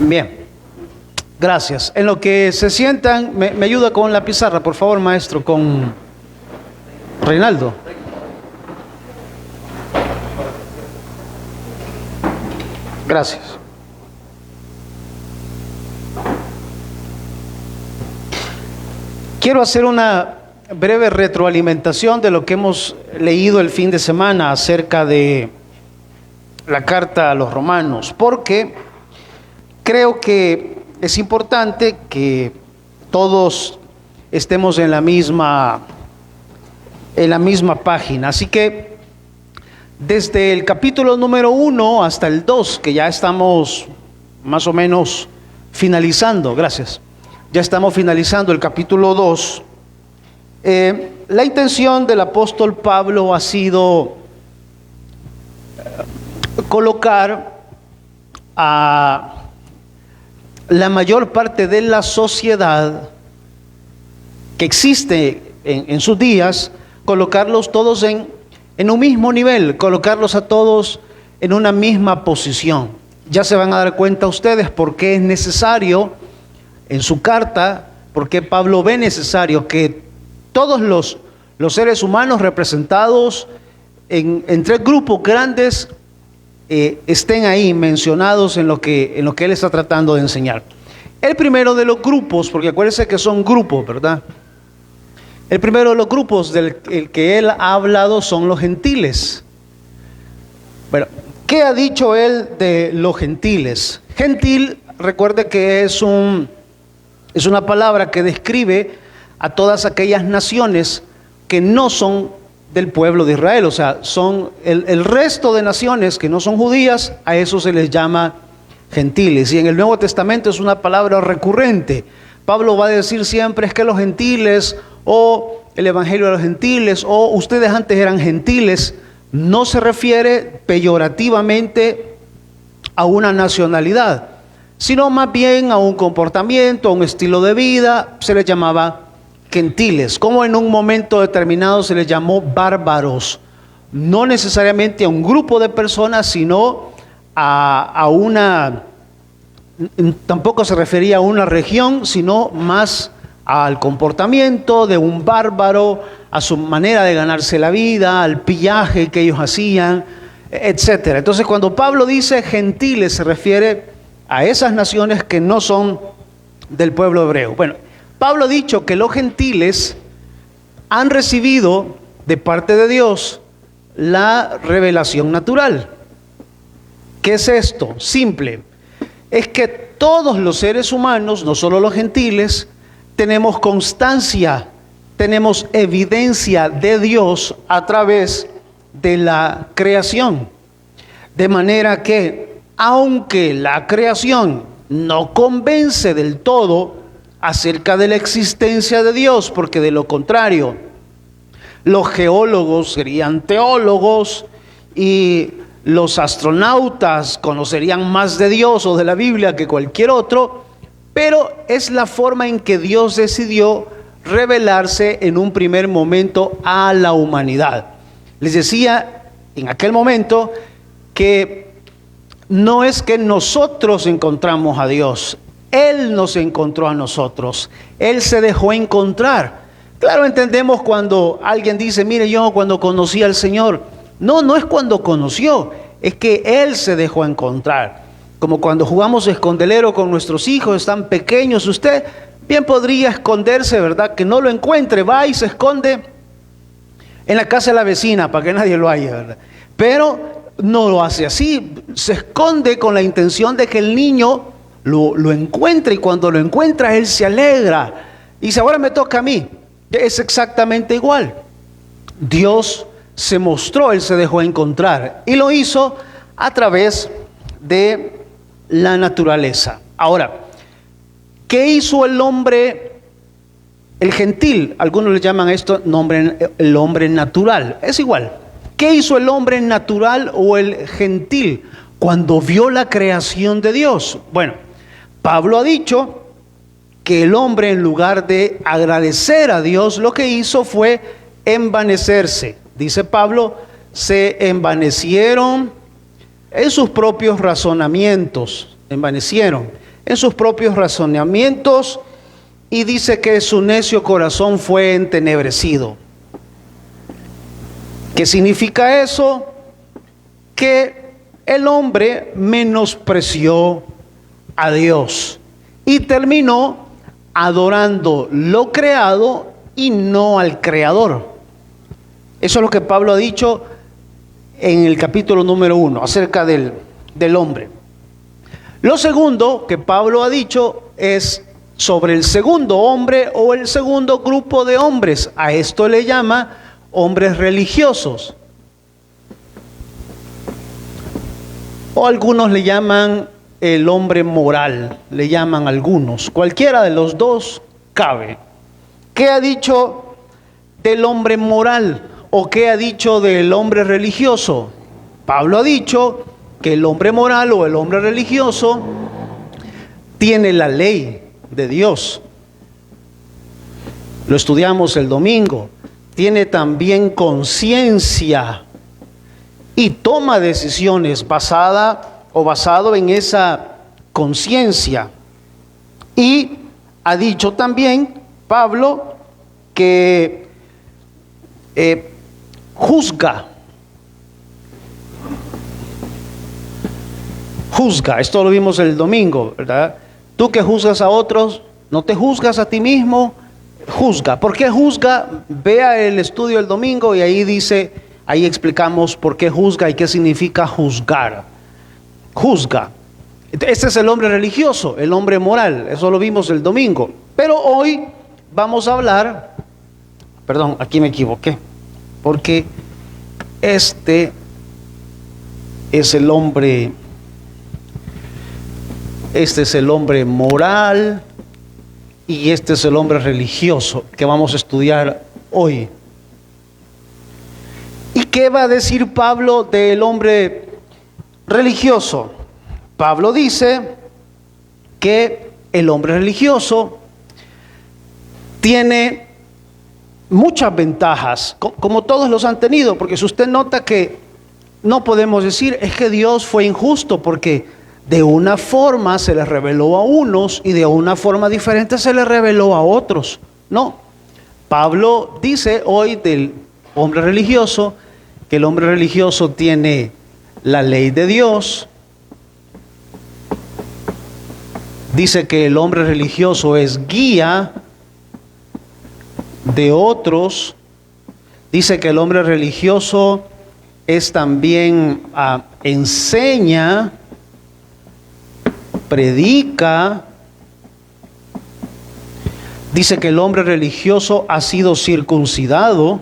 Bien, gracias. En lo que se sientan, me ayuda con la pizarra, por favor, maestro, con Reinaldo. Gracias. Quiero hacer una breve retroalimentación de lo que hemos leído el fin de semana acerca de la carta a los romanos, porque creo que es importante que todos estemos en la misma página. Así que desde el capítulo número 1 hasta el 2, que ya estamos más o menos finalizando, gracias. Ya estamos finalizando el capítulo 2. La intención del apóstol Pablo ha sido colocar a la mayor parte de la sociedad que existe en sus días, colocarlos todos en un mismo nivel, colocarlos a todos en una misma posición. Ya se van a dar cuenta ustedes por qué es necesario en su carta, por qué Pablo ve necesario que todos los seres humanos representados en tres grupos grandes estén ahí mencionados en lo que él está tratando de enseñar. El primero de los grupos, porque acuérdense que son grupos, ¿verdad? El primero de los grupos del que él ha hablado son los gentiles. Bueno, ¿qué ha dicho él de los gentiles? Gentil, recuerde que es una palabra que describe a todas aquellas naciones que no son del pueblo de Israel, o sea, son el resto de naciones que no son judías, a eso se les llama gentiles. Y en el Nuevo Testamento es una palabra recurrente. Pablo va a decir siempre es que los gentiles, o el evangelio de los gentiles, o ustedes antes eran gentiles, no se refiere peyorativamente a una nacionalidad, sino más bien a un comportamiento, a un estilo de vida. Se les llamaba gentiles, como en un momento determinado se les llamó bárbaros, no necesariamente a un grupo de personas, sino tampoco se refería a una región, sino más al comportamiento de un bárbaro, a su manera de ganarse la vida, al pillaje que ellos hacían, etcétera. Entonces, cuando Pablo dice gentiles, se refiere a esas naciones que no son del pueblo hebreo. Bueno, Pablo ha dicho que los gentiles han recibido de parte de Dios la revelación natural. ¿Qué es esto? Simple. Es que todos los seres humanos, no solo los gentiles, tenemos constancia, tenemos evidencia de Dios a través de la creación. De manera que, aunque la creación no convence del todo acerca de la existencia de Dios, porque de lo contrario, los geólogos serían teólogos y los astronautas conocerían más de Dios o de la Biblia que cualquier otro, pero es la forma en que Dios decidió revelarse en un primer momento a la humanidad. Les decía en aquel momento que no es que nosotros encontramos a Dios, Él nos encontró a nosotros, Él se dejó encontrar. Claro, entendemos cuando alguien dice, mire, yo cuando conocí al Señor, no es cuando conoció, es que Él se dejó encontrar. Como cuando jugamos escondelero con nuestros hijos, están pequeños, usted bien podría esconderse, ¿verdad? Que no lo encuentre, va y se esconde en la casa de la vecina para que nadie lo haya, ¿verdad? Pero no lo hace así, se esconde con la intención de que el niño lo encuentre, y cuando lo encuentra él se alegra y dice, ahora me toca a mí. Es exactamente igual. Dios se mostró, Él se dejó encontrar y lo hizo a través de la naturaleza. Ahora, ¿qué hizo el hombre, el gentil? Algunos le llaman a esto el hombre natural. Es igual. ¿Qué hizo el hombre natural o el gentil cuando vio la creación de Dios? Bueno, Pablo ha dicho que el hombre, en lugar de agradecer a Dios, lo que hizo fue envanecerse. Dice Pablo, se envanecieron en sus propios razonamientos, envanecieron. en sus propios razonamientos y dice que su necio corazón fue entenebrecido. ¿Qué significa eso? Que el hombre menospreció a Dios y terminó adorando lo creado y no al Creador. Eso es lo que Pablo ha dicho en el capítulo número 1 acerca del hombre. Lo segundo que Pablo ha dicho es sobre el segundo hombre o el segundo grupo de hombres. A esto le llama hombres religiosos. O algunos le llaman el hombre moral, le llaman algunos. Cualquiera de los dos cabe. ¿Qué ha dicho del hombre moral o qué ha dicho del hombre religioso? Pablo ha dicho que el hombre moral o el hombre religioso tiene la ley de Dios. Lo estudiamos el domingo. Tiene también conciencia y toma decisiones basado en esa conciencia. Y ha dicho también Pablo que juzga. Esto lo vimos el domingo, ¿verdad? Tú que juzgas a otros, no te juzgas a ti mismo, juzga. ¿Por qué juzga? Vea el estudio el domingo y ahí dice, ahí explicamos por qué juzga y qué significa juzgar. Juzga. Este es el hombre religioso, el hombre moral, eso lo vimos el domingo. Pero hoy vamos a hablar, perdón, aquí me equivoqué, porque este es el hombre moral y este es el hombre religioso que vamos a estudiar hoy. ¿Y qué va a decir Pablo del hombre religioso? Pablo dice que el hombre religioso tiene muchas ventajas, como todos los han tenido, porque si usted nota que no podemos decir es que Dios fue injusto, porque de una forma se les reveló a unos y de una forma diferente se les reveló a otros. No, Pablo dice hoy del hombre religioso que el hombre religioso tiene la ley de Dios. Dice que el hombre religioso es guía de otros. Dice que el hombre religioso es también enseña, predica. Dice que el hombre religioso ha sido circuncidado.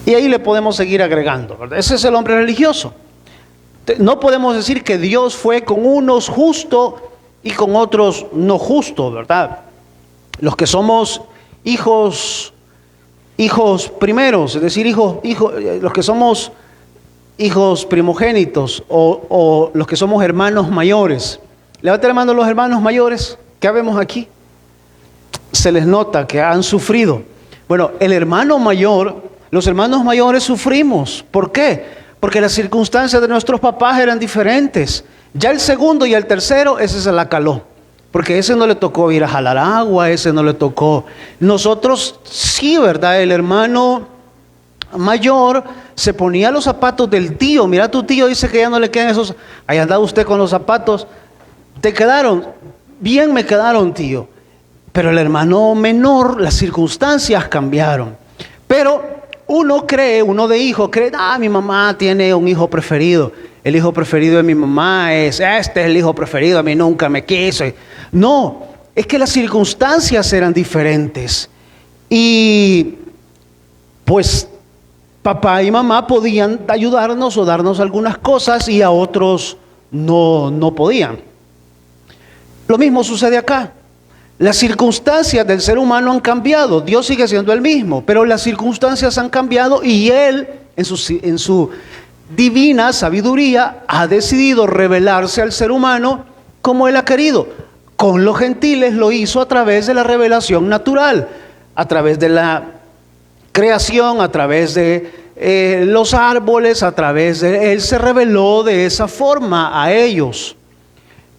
Y ahí le podemos seguir agregando, ¿verdad? Ese es el hombre religioso. No podemos decir que Dios fue con unos justo y con otros no justo, ¿verdad? Los que somos hijos primeros, es decir, los que somos hijos primogénitos o los que somos hermanos mayores. Levanta la mano los hermanos mayores que vemos aquí. Se les nota que han sufrido. Bueno, los hermanos mayores sufrimos. ¿Por qué? Porque las circunstancias de nuestros papás eran diferentes. Ya el segundo y el tercero, ese se la caló. Porque ese no le tocó ir a jalar agua, ese no le tocó. Nosotros sí, ¿verdad? El hermano mayor se ponía los zapatos del tío. Mira, tu tío dice que ya no le quedan esos. Ahí andaba usted con los zapatos. ¿Te quedaron? Bien me quedaron, tío. Pero el hermano menor, las circunstancias cambiaron. Pero uno de hijo cree, mi mamá tiene un hijo preferido. El hijo preferido de mi mamá es el hijo preferido, a mí nunca me quiso. No, es que las circunstancias eran diferentes. Y pues papá y mamá podían ayudarnos o darnos algunas cosas y a otros no podían. Lo mismo sucede acá. Las circunstancias del ser humano han cambiado. Dios sigue siendo el mismo, pero las circunstancias han cambiado y Él, en su divina sabiduría, ha decidido revelarse al ser humano como Él ha querido. Con los gentiles lo hizo a través de la revelación natural, a través de la creación, a través de los árboles, Él se reveló de esa forma a ellos.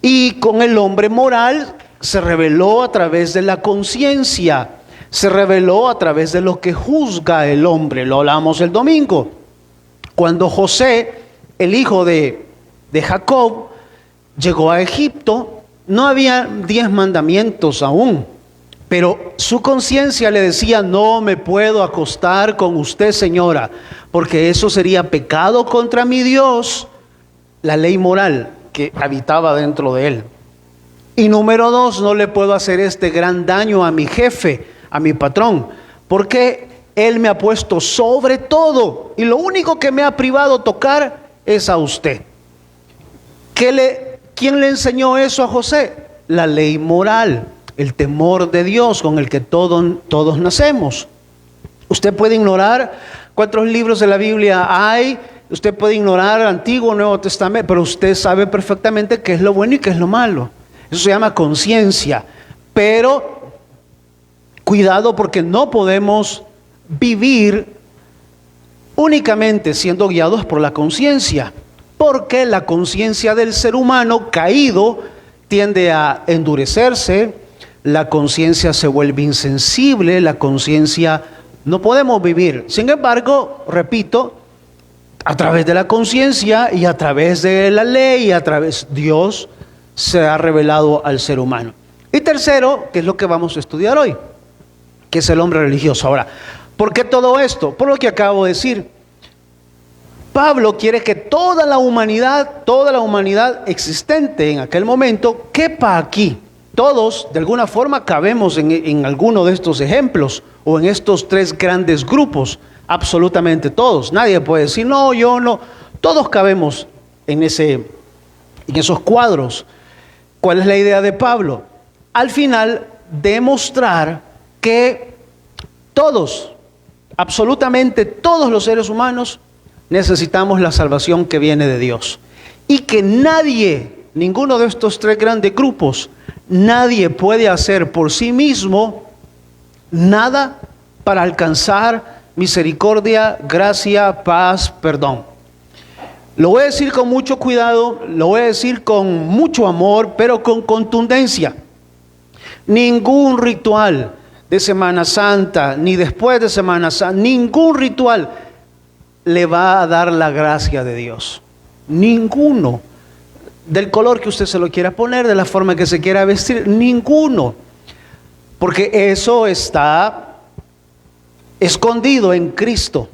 Y con el hombre moral se reveló a través de la conciencia, se reveló a través de lo que juzga el hombre. Lo hablamos el domingo. Cuando José, el hijo de Jacob, llegó a Egipto, no había 10 mandamientos aún, pero su conciencia le decía: no me puedo acostar con usted, señora, porque eso sería pecado contra mi Dios, la ley moral que habitaba dentro de él. Y número 2, no le puedo hacer este gran daño a mi jefe, a mi patrón, porque él me ha puesto sobre todo y lo único que me ha privado tocar es a usted. ¿Quién le enseñó eso a José? La ley moral, el temor de Dios con el que todos nacemos. Usted puede ignorar cuántos libros de la Biblia hay, usted puede ignorar Antiguo o Nuevo Testamento, pero usted sabe perfectamente qué es lo bueno y qué es lo malo. Eso se llama conciencia. Pero cuidado, porque no podemos vivir únicamente siendo guiados por la conciencia, porque la conciencia del ser humano caído tiende a endurecerse, la conciencia se vuelve insensible, la conciencia no podemos vivir. Sin embargo, repito, a través de la conciencia y a través de la ley y a través de Dios se ha revelado al ser humano. Y tercero, que es lo que vamos a estudiar hoy, que es el hombre religioso. Ahora, ¿por qué todo esto? Por lo que acabo de decir. Pablo quiere que toda la humanidad existente en aquel momento quepa aquí. Todos, de alguna forma, cabemos en alguno de estos ejemplos o en estos 3 grandes grupos. Absolutamente todos. Nadie puede decir, no, yo no. Todos cabemos en esos cuadros. ¿Cuál es la idea de Pablo? Al final, demostrar que todos, absolutamente todos los seres humanos, necesitamos la salvación que viene de Dios. Y que nadie, ninguno de estos 3 grandes grupos, nadie puede hacer por sí mismo nada para alcanzar misericordia, gracia, paz, perdón. Lo voy a decir con mucho cuidado, lo voy a decir con mucho amor, pero con contundencia. Ningún ritual de Semana Santa, ni después de Semana Santa, ningún ritual le va a dar la gracia de Dios. Ninguno. Del color que usted se lo quiera poner, de la forma que se quiera vestir, ninguno. Porque eso está escondido en Cristo.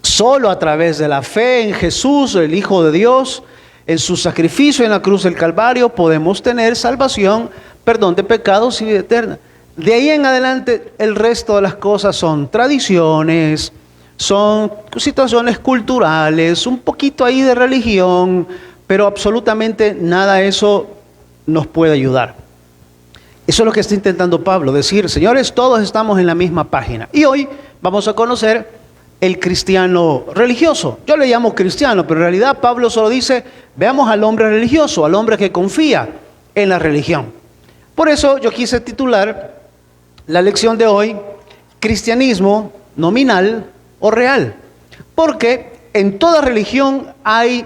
Solo a través de la fe en Jesús, el Hijo de Dios, en su sacrificio en la cruz del Calvario, podemos tener salvación, perdón de pecados y vida eterna. De ahí en adelante, el resto de las cosas son tradiciones, son situaciones culturales, un poquito ahí de religión, pero absolutamente nada de eso nos puede ayudar. Eso es lo que está intentando Pablo, decir, señores, todos estamos en la misma página. Y hoy vamos a conocer el cristiano religioso. Yo le llamo cristiano, pero en realidad Pablo solo dice, veamos al hombre religioso, al hombre que confía en la religión. Por eso yo quise titular la lección de hoy, cristianismo nominal o real. Porque en toda religión hay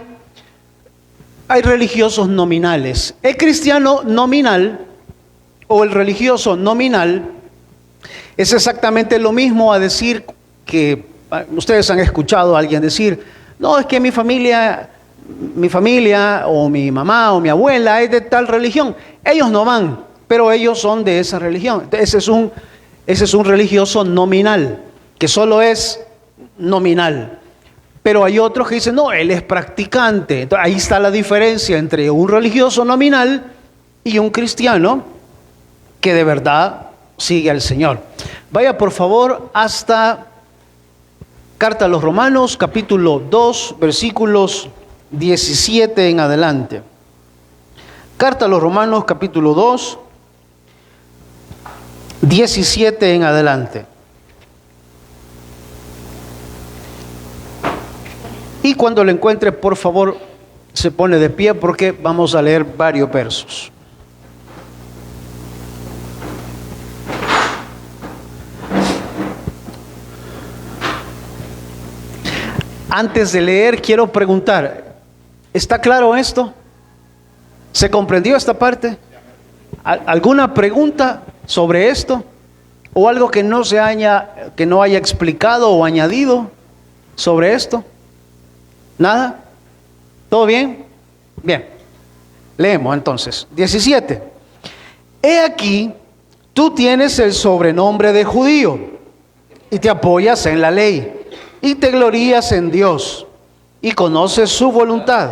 religiosos nominales. El cristiano nominal o el religioso nominal es exactamente lo mismo a decir que ustedes han escuchado a alguien decir, no, es que mi familia o mi mamá o mi abuela es de tal religión. Ellos no van, pero ellos son de esa religión. Ese es un religioso nominal, que solo es nominal. Pero hay otros que dicen, no, él es practicante. Entonces, ahí está la diferencia entre un religioso nominal y un cristiano que de verdad sigue al Señor. Vaya por favor hasta Carta a los Romanos, capítulo 2, versículos 17 en adelante. Carta a los Romanos, capítulo 2, 17 en adelante. Y cuando lo encuentre, por favor, se pone de pie porque vamos a leer varios versos. Antes de leer, quiero preguntar, ¿está claro esto? ¿Se comprendió esta parte? ¿Alguna pregunta sobre esto? ¿O algo que no haya explicado o añadido sobre esto? ¿Nada? ¿Todo bien? Bien. Leemos entonces. 17. He aquí, tú tienes el sobrenombre de judío y te apoyas en la ley y te glorías en Dios y conoces su voluntad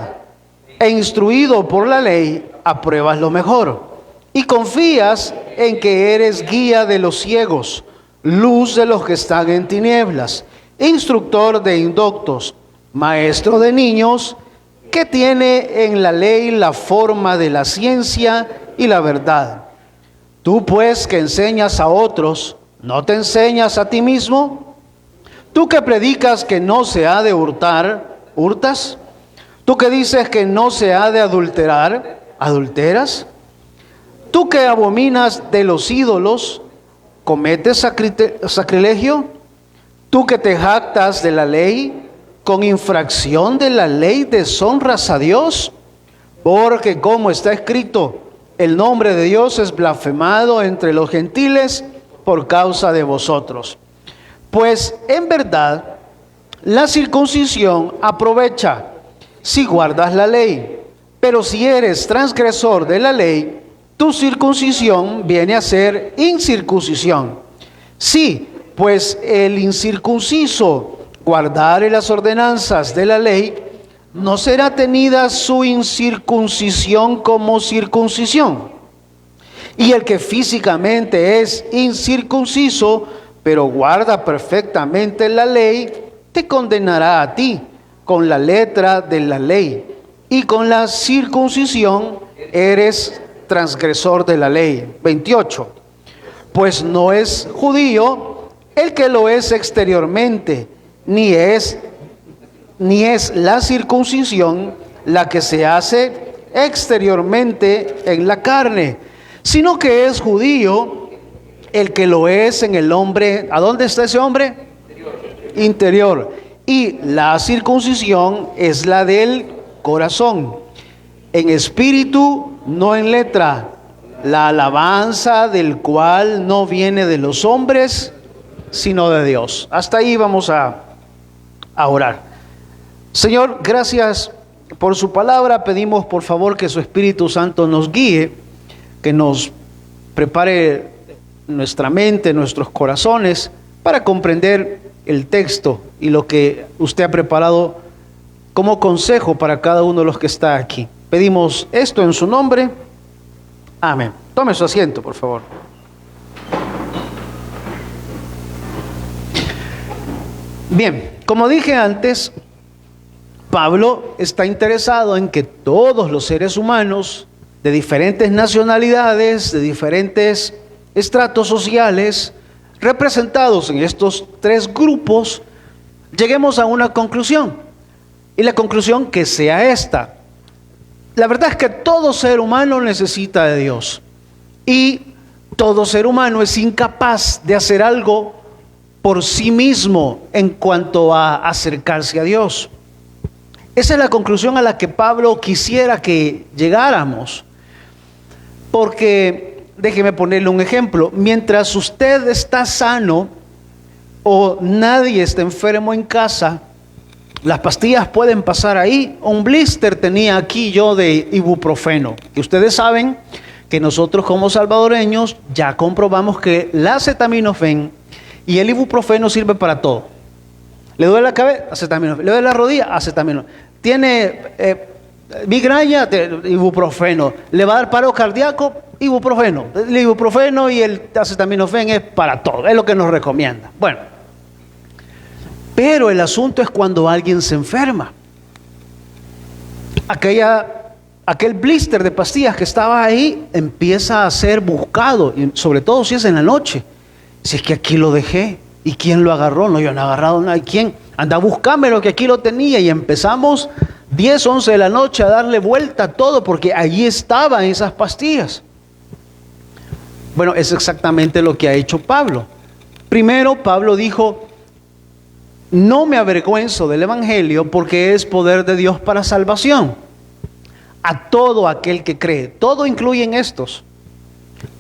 e instruido por la ley apruebas lo mejor y confías en que eres guía de los ciegos, luz de los que están en tinieblas, instructor de indoctos, maestro de niños, que tiene en la ley la forma de la ciencia y la verdad. Tú pues que enseñas a otros, ¿no te enseñas a ti mismo? Tú que predicas que no se ha de hurtar, ¿hurtas? Tú que dices que no se ha de adulterar, ¿adulteras? Tú que abominas de los ídolos, ¿cometes sacrilegio? Tú que te jactas de la ley, con infracción de la ley deshonras a Dios, porque como está escrito, el nombre de Dios es blasfemado entre los gentiles por causa de vosotros. Pues en verdad, la circuncisión aprovecha si guardas la ley, pero si eres transgresor de la ley, tu circuncisión viene a ser incircuncisión. Sí, pues el incircunciso guardare las ordenanzas de la ley, no será tenida su incircuncisión como circuncisión. Y el que físicamente es incircunciso, pero guarda perfectamente la ley, te condenará a ti con la letra de la ley. Y con la circuncisión eres transgresor de la ley. 28. Pues no es judío el que lo es exteriormente, ni es la circuncisión la que se hace exteriormente en la carne, sino que es judío el que lo es en el hombre. ¿A dónde está ese hombre? Interior. Y la circuncisión es la del corazón, en espíritu, no en letra, la alabanza del cual no viene de los hombres, sino de Dios. Hasta ahí vamos a orar. Señor, gracias por su palabra. Pedimos por favor que su Espíritu Santo nos guíe, que nos prepare nuestra mente, nuestros corazones, para comprender el texto y lo que usted ha preparado como consejo para cada uno de los que está aquí. Pedimos esto en su nombre. Amén. Tome su asiento, por favor. Bien, como dije antes, Pablo está interesado en que todos los seres humanos de diferentes nacionalidades, de diferentes estratos sociales, representados en estos tres grupos, lleguemos a una conclusión. Y la conclusión que sea esta: la verdad es que todo ser humano necesita de Dios. Y todo ser humano es incapaz de hacer algo por sí mismo en cuanto a acercarse a Dios. Esa es la conclusión a la que Pablo quisiera que llegáramos. Porque, déjeme ponerle un ejemplo, mientras usted está sano o nadie está enfermo en casa, las pastillas pueden pasar ahí. Un blister tenía aquí yo de ibuprofeno. Y ustedes saben que nosotros como salvadoreños ya comprobamos que la acetaminofén y el ibuprofeno sirve para todo. ¿Le duele la cabeza? Acetaminofén. ¿Le duele la rodilla? Acetaminofén. ¿Tiene migraña? Ibuprofeno. ¿Le va a dar paro cardíaco? Ibuprofeno. El ibuprofeno y el acetaminofén es para todo. Es lo que nos recomienda. Bueno. Pero el asunto es cuando alguien se enferma. Aquel blister de pastillas que estaba ahí empieza a ser buscado, y sobre todo si es en la noche. Si es que aquí lo dejé, ¿y quién lo agarró? No, yo no he agarrado nada. ¿Quién? Anda, búscame lo que aquí lo tenía. Y empezamos 10, 11 de la noche a darle vuelta a todo, porque allí estaban esas pastillas. Bueno, es exactamente lo que ha hecho Pablo. Primero, Pablo dijo: no me avergüenzo del Evangelio porque es poder de Dios para salvación a todo aquel que cree. Todo incluye en estos.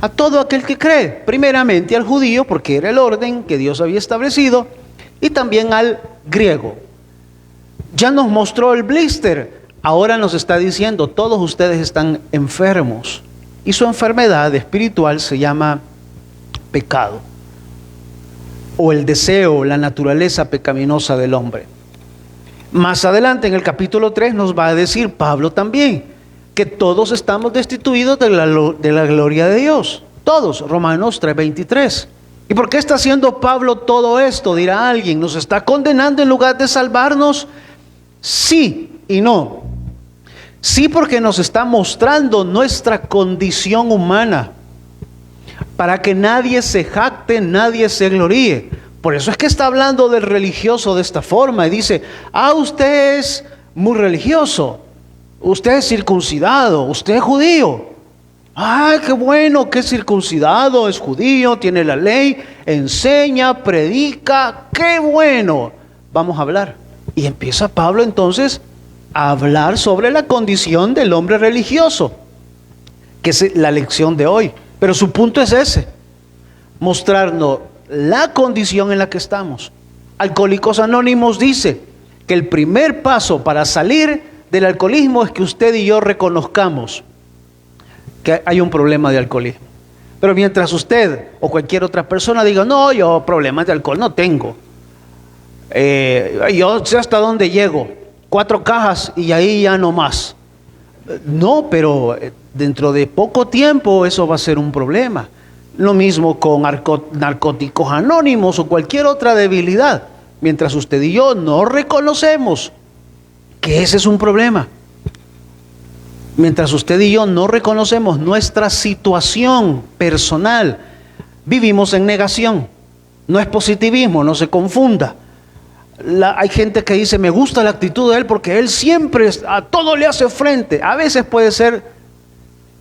A todo aquel que cree. Primeramente al judío, porque era el orden que Dios había establecido, y también al griego. Ya nos mostró el blister. Ahora nos está diciendo, todos ustedes están enfermos. Y su enfermedad espiritual se llama pecado. O el deseo, la naturaleza pecaminosa del hombre. Más adelante en el capítulo 3 nos va a decir Pablo también que todos estamos destituidos de la gloria de Dios. Todos, Romanos 3:23. ¿Y por qué está haciendo Pablo todo esto? Dirá alguien, ¿nos está condenando en lugar de salvarnos? Sí y no. Sí, porque nos está mostrando nuestra condición humana, para que nadie se jacte, nadie se gloríe. Por eso es que está hablando del religioso de esta forma y dice, usted es muy religioso, usted es circuncidado, usted es judío. Qué bueno que es circuncidado, es judío, tiene la ley, enseña, predica, qué bueno. Vamos a hablar. Y empieza Pablo entonces a hablar sobre la condición del hombre religioso, que es la lección de hoy. Pero su punto es ese, mostrarnos la condición en la que estamos. Alcohólicos Anónimos dice que el primer paso para salir del alcoholismo es que usted y yo reconozcamos que hay un problema de alcoholismo. Pero mientras usted o cualquier otra persona diga, no, yo problemas de alcohol no tengo. Yo sé hasta dónde llego, 4 cajas y ahí ya no más. No, pero dentro de poco tiempo eso va a ser un problema. Lo mismo con narcóticos anónimos o cualquier otra debilidad. Mientras usted y yo no reconocemos que ese es un problema. Mientras usted y yo no reconocemos nuestra situación personal, vivimos en negación. No es positivismo, no se confunda. Hay gente que dice, me gusta la actitud de él porque él siempre a todo le hace frente. A veces puede ser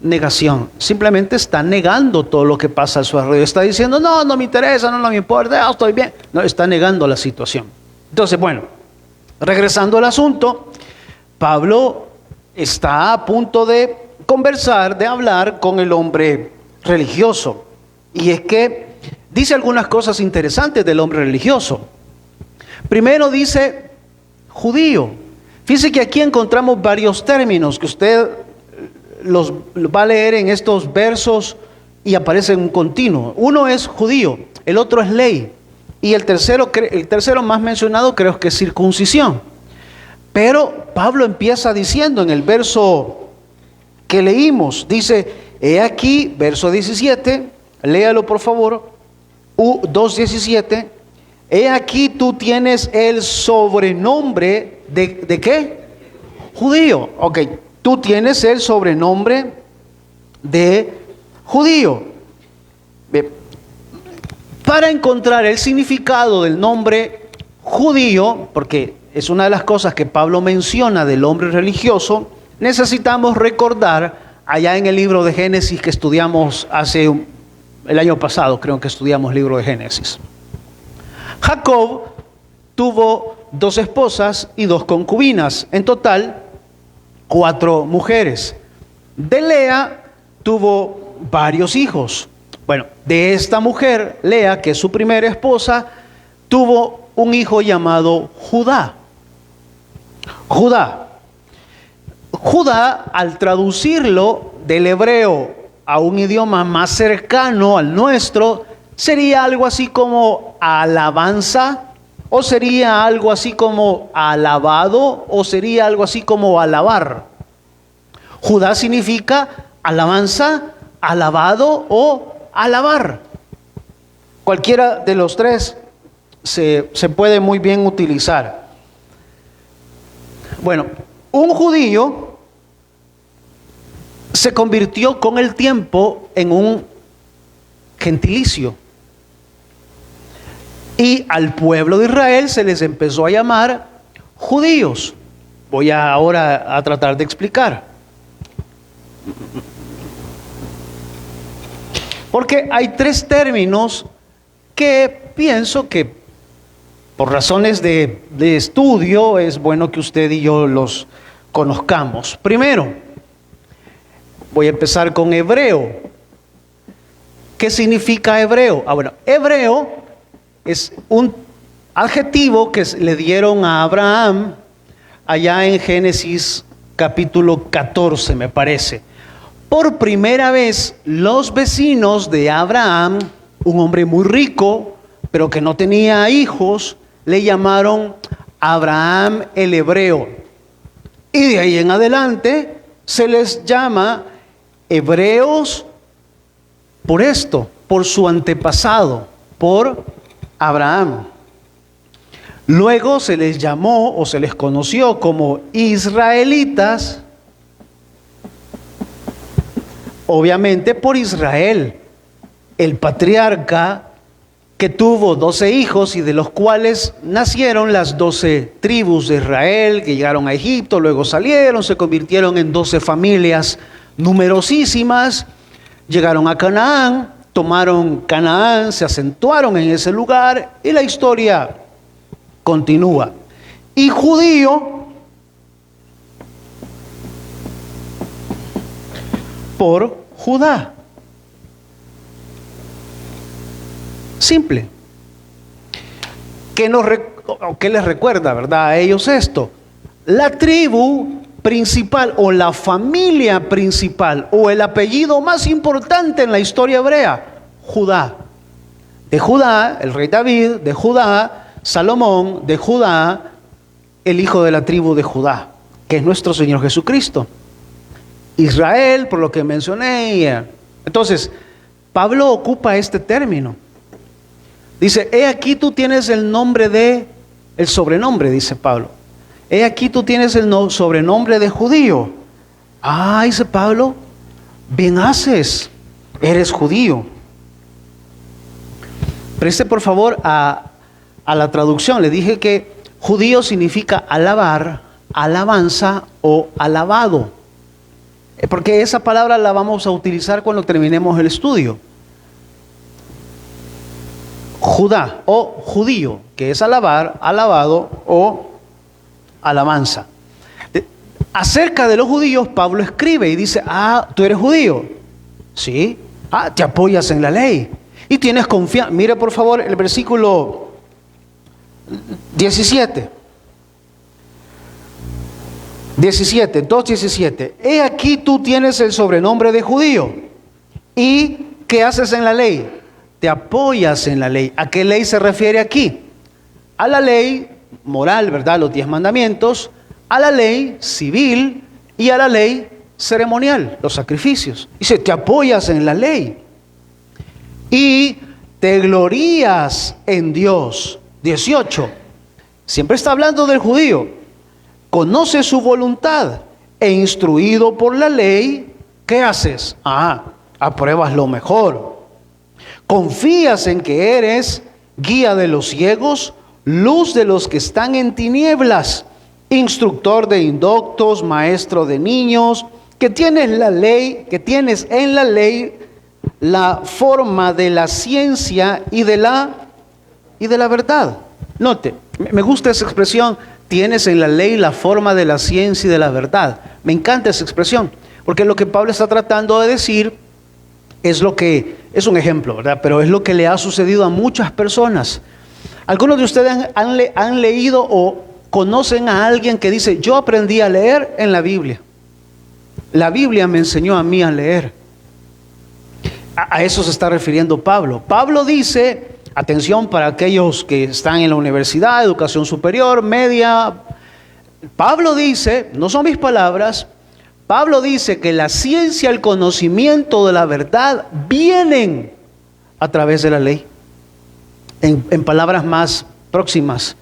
negación. Simplemente está negando todo lo que pasa a su alrededor. Está diciendo, no me interesa, no me importa, estoy bien. No, está negando la situación. Entonces, bueno, regresando al asunto, Pablo está a punto de conversar, de hablar con el hombre religioso. Y es que dice algunas cosas interesantes del hombre religioso. Primero dice judío. Fíjese que aquí encontramos varios términos que usted los va a leer en estos versos y aparece en un continuo. Uno es judío, el otro es ley. Y el tercero más mencionado creo que es circuncisión. Pero Pablo empieza diciendo en el verso que leímos, dice, he aquí, verso 17, léalo por favor, 2:17, he aquí tú tienes el sobrenombre ¿de qué? Judío. Ok, tú tienes el sobrenombre de judío. Para encontrar el significado del nombre judío, porque es una de las cosas que Pablo menciona del hombre religioso, necesitamos recordar allá en el libro de Génesis que estudiamos el año pasado, creo que estudiamos el libro de Génesis. Jacob tuvo 2 esposas y 2 concubinas, en total 4 mujeres. De Lea tuvo varios hijos. Bueno, de esta mujer, Lea, que es su primera esposa, tuvo un hijo llamado Judá. Judá, al traducirlo del hebreo a un idioma más cercano al nuestro, sería algo así como alabanza, o sería algo así como alabado, o sería algo así como alabar. Judá significa alabanza, alabado o alabar. Cualquiera de los tres se puede muy bien utilizar. Bueno, un judío se convirtió con el tiempo en un gentilicio. Y al pueblo de Israel se les empezó a llamar judíos. Voy ahora a tratar de explicar. Porque hay 3 términos que pienso que por razones de estudio, es bueno que usted y yo los conozcamos. Primero, voy a empezar con hebreo. ¿Qué significa hebreo? Bueno, hebreo es un adjetivo que le dieron a Abraham allá en Génesis capítulo 14, me parece. Por primera vez, los vecinos de Abraham, un hombre muy rico, pero que no tenía hijos, le llamaron Abraham el hebreo. Y de ahí en adelante se les llama hebreos por esto, por su antepasado, por Abraham. Luego se les llamó o se les conoció como israelitas, obviamente por Israel, el patriarca que tuvo 12 hijos y de los cuales nacieron las 12 tribus de Israel que llegaron a Egipto, luego salieron, se convirtieron en 12 familias numerosísimas, llegaron a Canaán, tomaron Canaán, se acentuaron en ese lugar y la historia continúa. Y judío por Judá. Simple. ¿Qué les recuerda, verdad, a ellos esto? La tribu principal o la familia principal o el apellido más importante en la historia hebrea, Judá. De Judá, el rey David, de Judá, Salomón, de Judá, el hijo de la tribu de Judá, que es nuestro Señor Jesucristo. Israel, por lo que mencioné. Entonces, Pablo ocupa este término. Dice, he aquí tú tienes el sobrenombre, dice Pablo. He aquí tú tienes el sobrenombre de judío. Ah, dice Pablo, bien haces, eres judío. Preste por favor a la traducción. Le dije que judío significa alabar, alabanza o alabado. Porque esa palabra la vamos a utilizar cuando terminemos el estudio. Judá o judío, que es alabar, alabado o alabanza. Acerca de los judíos, Pablo escribe y dice, ¿tú eres judío? Sí. Te apoyas en la ley y tienes confianza. Mire por favor el versículo 17. 2:17. He aquí tú tienes el sobrenombre de judío. ¿Y qué haces en la ley? Te apoyas en la ley. ¿A qué ley se refiere aquí? A la ley moral, ¿verdad? Los 10 mandamientos, a la ley civil y a la ley ceremonial, los sacrificios. Dice, te apoyas en la ley y te glorías en Dios. 18. Siempre está hablando del judío. Conoce su voluntad e instruido por la ley, ¿qué haces? Apruebas lo mejor. Confías en que eres guía de los ciegos, luz de los que están en tinieblas, instructor de indoctos, maestro de niños, que tienes en la ley la forma de la ciencia y de la verdad. Note, me gusta esa expresión, tienes en la ley la forma de la ciencia y de la verdad. Me encanta esa expresión, porque lo que Pablo está tratando de decir es un ejemplo, ¿verdad? Pero es lo que le ha sucedido a muchas personas. Algunos de ustedes han leído o conocen a alguien que dice, yo aprendí a leer en la Biblia. La Biblia me enseñó a mí a leer. A eso se está refiriendo Pablo. Pablo dice, atención para aquellos que están en la universidad, educación superior, media. Pablo dice, no son mis palabras, Pablo dice que la ciencia, el conocimiento de la verdad vienen a través de la ley. En palabras más próximas,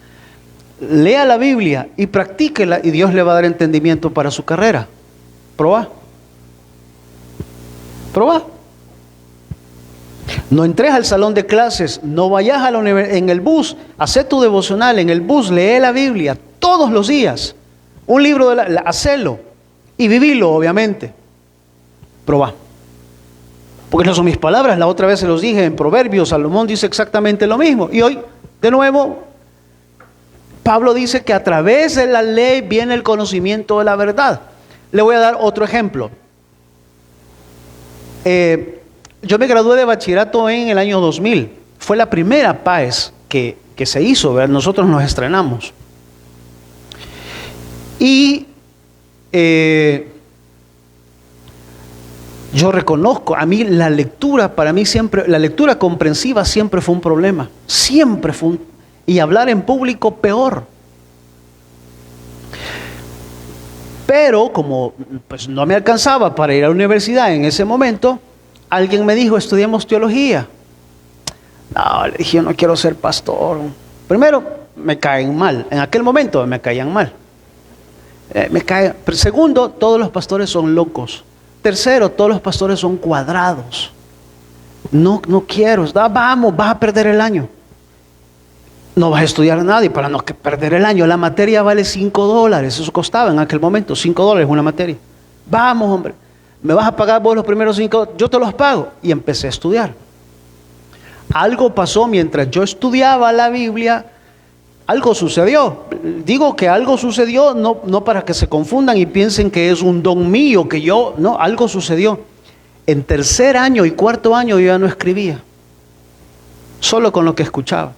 lea la Biblia y practíquela y Dios le va a dar entendimiento para su carrera. Probá. No entres al salón de clases, no vayas a en el bus, haz tu devocional en el bus, lee la Biblia todos los días. Un libro hacelo y vivilo, obviamente. Probá. Porque no son mis palabras, la otra vez se los dije en Proverbios, Salomón dice exactamente lo mismo. Y hoy, de nuevo, Pablo dice que a través de la ley viene el conocimiento de la verdad. Le voy a dar otro ejemplo. Yo me gradué de bachillerato en el año 2000. Fue la primera PAES que se hizo, ¿verdad? Nosotros nos estrenamos. Y yo reconozco, a mí la lectura, para mí siempre, la lectura comprensiva siempre fue un problema. Siempre fue y hablar en público peor. Pero como pues, no me alcanzaba para ir a la universidad en ese momento, alguien me dijo, estudiemos teología. No, le dije, yo no quiero ser pastor. Primero, me caen mal. En aquel momento me caían mal. Pero segundo, todos los pastores son locos. Tercero, todos los pastores son cuadrados. No quiero. Vamos, vas a perder el año. No vas a estudiar a nadie para no perder el año. La materia vale $5. Eso costaba en aquel momento. $5 una materia. Vamos, hombre. ¿Me vas a pagar vos los primeros 5? Yo te los pago. Y empecé a estudiar. Algo pasó mientras yo estudiaba la Biblia. Algo sucedió. Digo que algo sucedió no para que se confundan y piensen que es un don mío, que yo... No, algo sucedió. En tercer año y cuarto año yo ya no escribía. Solo con lo que escuchaba.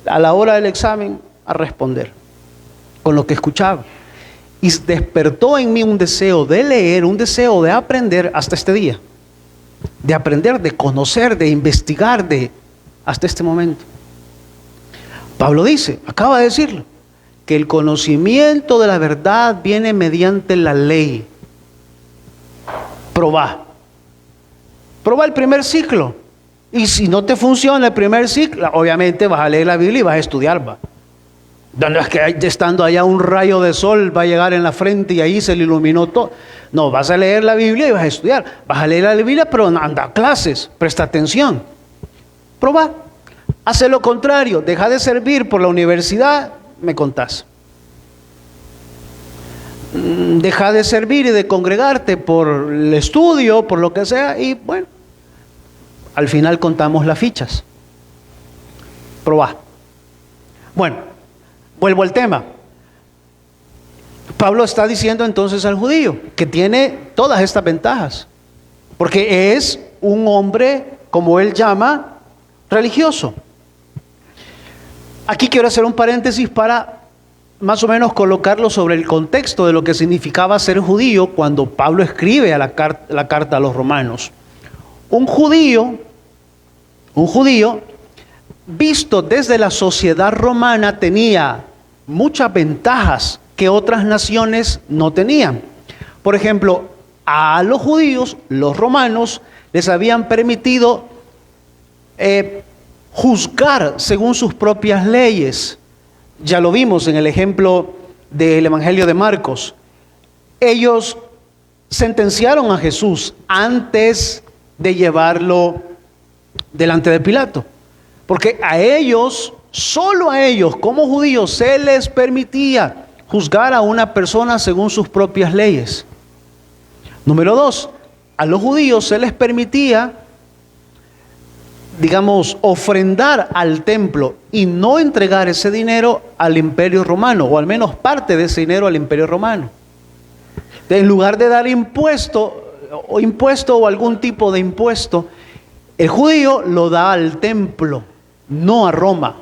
A la hora del examen, a responder. Con lo que escuchaba. Y despertó en mí un deseo de leer, un deseo de aprender hasta este día. De aprender, de conocer, de investigar, hasta este momento. Pablo dice, acaba de decirlo, que el conocimiento de la verdad viene mediante la ley. Probá el primer ciclo. Y si no te funciona el primer ciclo, obviamente vas a leer la Biblia y vas a estudiar. ¿Va? No es que estando allá un rayo de sol va a llegar en la frente y ahí se le iluminó todo. No, vas a leer la Biblia y vas a estudiar. Vas a leer la Biblia, pero anda a clases, presta atención. Probá. Hace lo contrario, deja de servir por la universidad, me contás. Deja de servir y de congregarte por el estudio, por lo que sea, y bueno, al final contamos las fichas. Probá. Bueno, vuelvo al tema. Pablo está diciendo entonces al judío que tiene todas estas ventajas, porque es un hombre, como él llama, religioso. Aquí quiero hacer un paréntesis para más o menos colocarlo sobre el contexto de lo que significaba ser judío cuando Pablo escribe la carta a los romanos. Un judío, visto desde la sociedad romana, tenía muchas ventajas que otras naciones no tenían. Por ejemplo, a los judíos, los romanos, les habían permitido juzgar según sus propias leyes. Ya lo vimos en el ejemplo del Evangelio de Marcos. Ellos sentenciaron a Jesús antes de llevarlo delante de Pilato. Porque a ellos, solo a ellos como judíos, se les permitía juzgar a una persona según sus propias leyes. Número 2, a los judíos se les permitía, digamos, ofrendar al templo y no entregar ese dinero al imperio romano, o al menos parte de ese dinero al imperio romano. En lugar de dar impuesto o algún tipo de impuesto, el judío lo da al templo, no a Roma.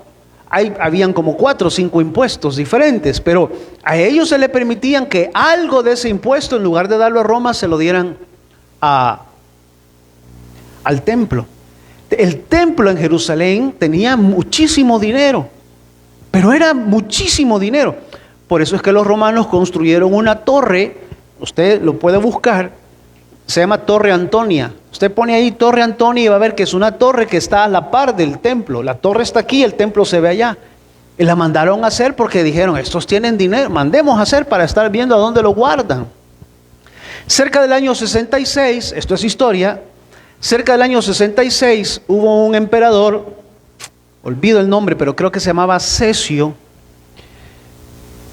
Habían como 4 o 5 impuestos diferentes, pero a ellos se le permitían que algo de ese impuesto, en lugar de darlo a Roma, se lo dieran al templo. El templo en Jerusalén tenía muchísimo dinero, pero era muchísimo dinero. Por eso es que los romanos construyeron una torre, usted lo puede buscar, se llama Torre Antonia. Usted pone ahí Torre Antonia y va a ver que es una torre que está a la par del templo. La torre está aquí, el templo se ve allá. Y la mandaron a hacer porque dijeron, estos tienen dinero, mandemos a hacer para estar viendo a dónde lo guardan. Cerca del año 66, esto es historia, cerca del año 66 hubo un emperador, olvido el nombre, pero creo que se llamaba Cesio,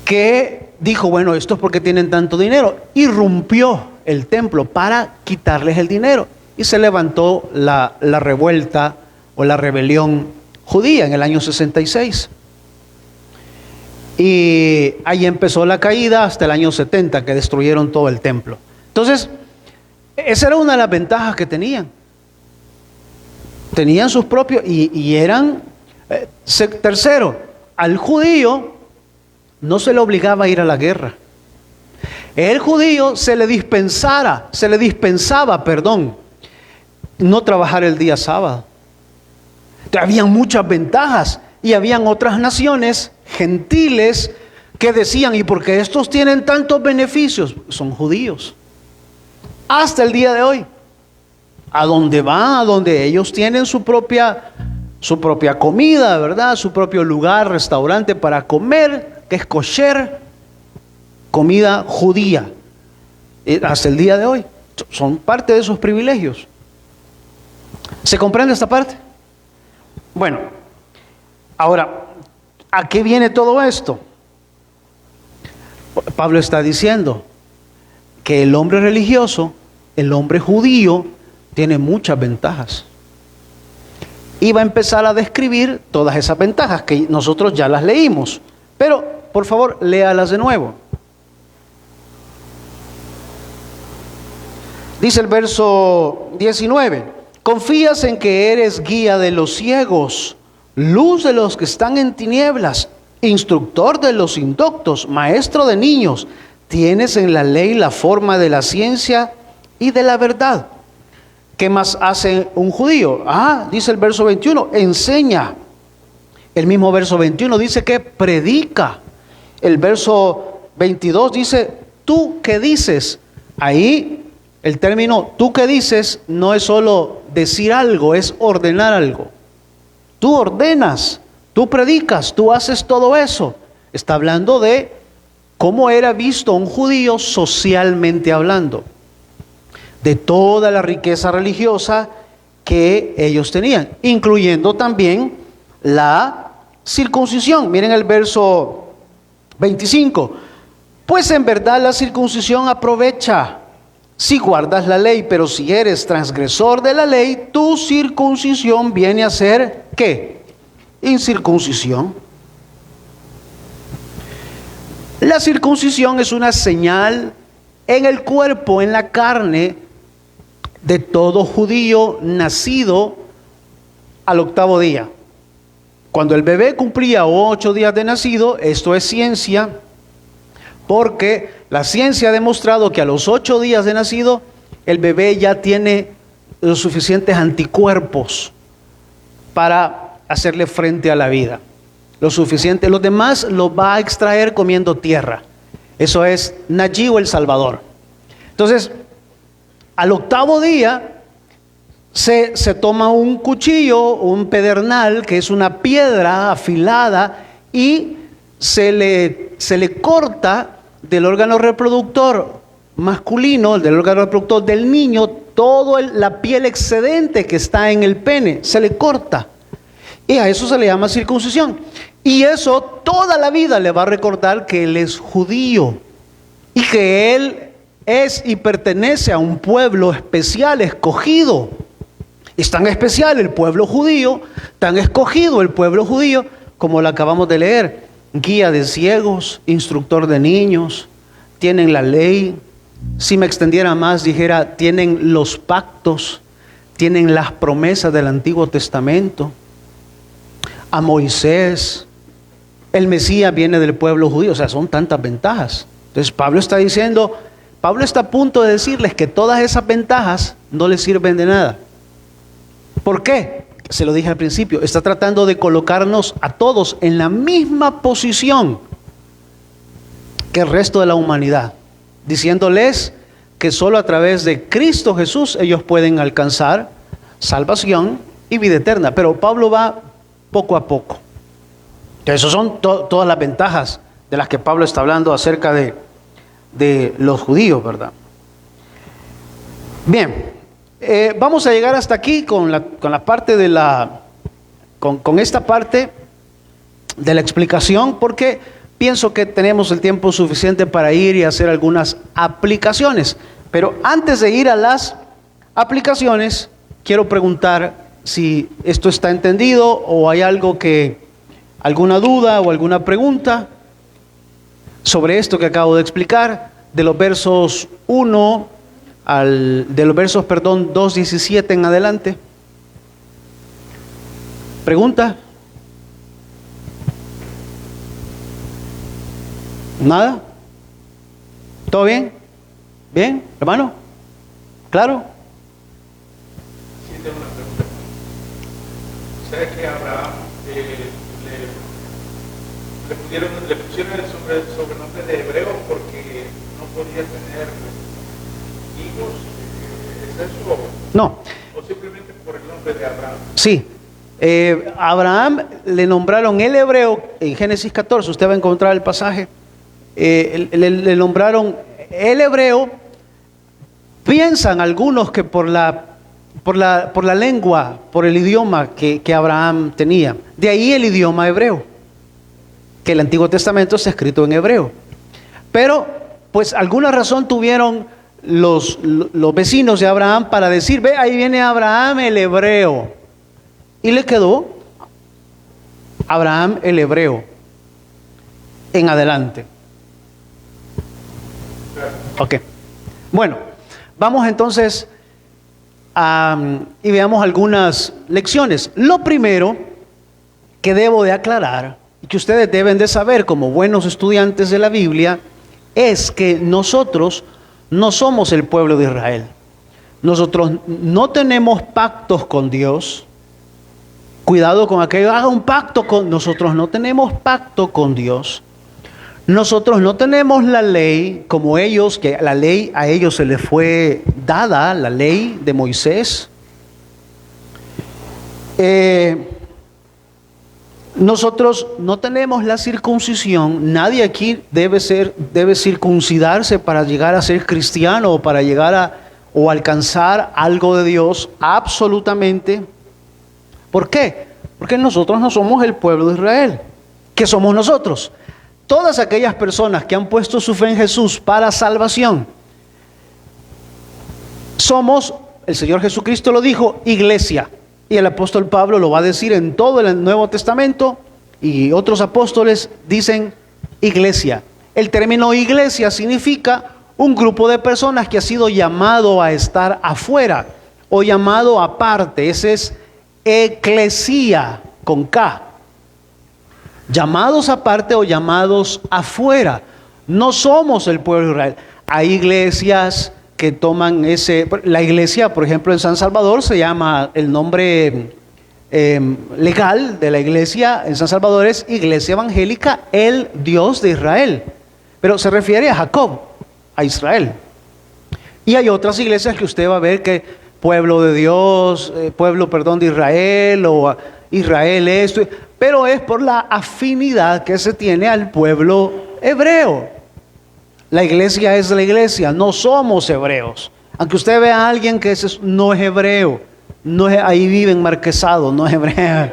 que dijo, bueno, esto es porque tienen tanto dinero. Irrumpió el templo para quitarles el dinero. Y se levantó la revuelta o la rebelión judía en el año 66. Y ahí empezó la caída hasta el año 70, que destruyeron todo el templo. Entonces, esa era una de las ventajas que tenían. Tenían sus propios, y eran, tercero, al judío no se le obligaba a ir a la guerra. El judío se le dispensaba, no trabajar el día sábado. Habían muchas ventajas, y habían otras naciones gentiles que decían, ¿y por qué estos tienen tantos beneficios? Son judíos. Hasta el día de hoy, a donde van, a donde ellos tienen su propia comida, ¿verdad? Su propio lugar, restaurante para comer, que es kosher, comida judía. Hasta el día de hoy, son parte de esos privilegios. ¿Se comprende esta parte? Bueno, ahora, ¿a qué viene todo esto? Pablo está diciendo que el hombre religioso, el hombre judío, tiene muchas ventajas. Y va a empezar a describir todas esas ventajas que nosotros ya las leímos. Pero, por favor, léalas de nuevo. Dice el verso 19: confías en que eres guía de los ciegos, luz de los que están en tinieblas, instructor de los indoctos, maestro de niños. Tienes en la ley la forma de la ciencia y de la verdad. ¿Qué más hace un judío? Dice el verso 21, enseña. El mismo verso 21 dice que predica. El verso 22 dice, ¿tú qué dices? Ahí el término tú qué dices no es solo decir algo, es ordenar algo. Tú ordenas, tú predicas, tú haces todo eso. Está hablando de cómo era visto un judío socialmente hablando, de toda la riqueza religiosa que ellos tenían, incluyendo también la circuncisión. Miren el verso 25. Pues en verdad la circuncisión aprovecha si guardas la ley, pero si eres transgresor de la ley, tu circuncisión viene a ser, ¿qué? Incircuncisión. La circuncisión es una señal en el cuerpo, en la carne, de todo judío nacido al 8º día. Cuando el bebé cumplía 8 días de nacido, esto es ciencia, porque la ciencia ha demostrado que a los 8 días de nacido, el bebé ya tiene los suficientes anticuerpos para hacerle frente a la vida. Lo suficiente, los demás los va a extraer comiendo tierra. Eso es Nají o El Salvador. Entonces, al 8º día se toma un cuchillo, un pedernal, que es una piedra afilada, y se le corta del órgano reproductor masculino, del órgano reproductor del niño, toda la piel excedente que está en el pene, se le corta. Y a eso se le llama circuncisión. Y eso toda la vida le va a recordar que él es judío y que él es y pertenece a un pueblo especial, escogido. Es tan especial el pueblo judío, tan escogido el pueblo judío, como lo acabamos de leer. Guía de ciegos, instructor de niños, tienen la ley. Si me extendiera más, dijera, tienen los pactos, tienen las promesas del Antiguo Testamento. A Moisés, el Mesías viene del pueblo judío, o sea, son tantas ventajas. Entonces Pablo está a punto de decirles que todas esas ventajas no les sirven de nada. ¿Por qué? Se lo dije al principio, está tratando de colocarnos a todos en la misma posición que el resto de la humanidad, diciéndoles que solo a través de Cristo Jesús ellos pueden alcanzar salvación y vida eterna. Pero Pablo va poco a poco. Esas son todas las ventajas de las que Pablo está hablando acerca de los judíos, ¿verdad? Bien, vamos a llegar hasta aquí con la parte con esta parte de la explicación, porque pienso que tenemos el tiempo suficiente para ir y hacer algunas aplicaciones. Pero antes de ir a las aplicaciones, quiero preguntar si esto está entendido o hay alguna duda o alguna pregunta sobre esto que acabo de explicar, de los versos 2:17 en adelante. ¿Pregunta? ¿Nada? ¿Todo bien? ¿Bien, hermano? ¿Claro? Sí, tengo una pregunta. ¿Sabes que a Abraham le pusieron el sobrenombre de hebreo porque no podía tener hijos? ¿Es eso? No. ¿O simplemente por el nombre de Abraham? Sí. Abraham le nombraron el hebreo en Génesis 14. Usted va a encontrar el pasaje. Le nombraron el hebreo. Piensan algunos que por la lengua, por el idioma que Abraham tenía. De ahí el idioma hebreo, que el Antiguo Testamento está escrito en hebreo. Pero, pues, alguna razón tuvieron los vecinos de Abraham para decir, ve, ahí viene Abraham el hebreo. Y le quedó Abraham el hebreo en adelante. Ok. Bueno, vamos entonces y veamos algunas lecciones. Lo primero que debo de aclarar y que ustedes deben de saber como buenos estudiantes de la Biblia es que nosotros no somos el pueblo de Israel. Nosotros no tenemos pactos con Dios. Cuidado con aquello, haga un pacto con nosotros. No tenemos pacto con Dios. Nosotros no tenemos la ley como ellos, que la ley a ellos se les fue dada, la ley de Moisés. Nosotros no tenemos la circuncisión. Nadie aquí debe circuncidarse para llegar a ser cristiano o para llegar o alcanzar algo de Dios. Absolutamente. ¿Por qué? Porque nosotros no somos el pueblo de Israel. ¿Qué somos nosotros? Todas aquellas personas que han puesto su fe en Jesús para salvación. Somos, el Señor Jesucristo lo dijo, iglesia. Y el apóstol Pablo lo va a decir en todo el Nuevo Testamento. Y otros apóstoles dicen iglesia. El término iglesia significa un grupo de personas que ha sido llamado a estar afuera o llamado aparte. Ese es eclesía con K. Llamados aparte o llamados afuera. No somos el pueblo de Israel. Hay iglesias que toman la iglesia, por ejemplo, en San Salvador se llama, el nombre legal de la iglesia en San Salvador es Iglesia Evangélica El Dios de Israel. Pero se refiere a Jacob, a Israel. Y hay otras iglesias que usted va a ver que pueblo de Dios, de Israel o Israel esto, pero es por la afinidad que se tiene al pueblo hebreo. La iglesia es la iglesia, no somos hebreos. Aunque usted vea a alguien que no es hebreo, ahí vive en Marquesado, no es hebreo.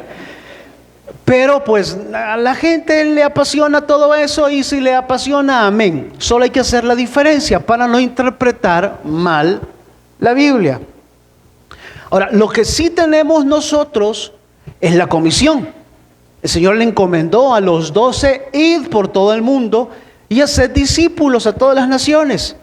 Pero pues a la gente le apasiona todo eso y si le apasiona, amén. Solo hay que hacer la diferencia para no interpretar mal la Biblia. Ahora, lo que sí tenemos nosotros es la comisión. El Señor le encomendó a los 12, id por todo el mundo y haced discípulos a todas las naciones.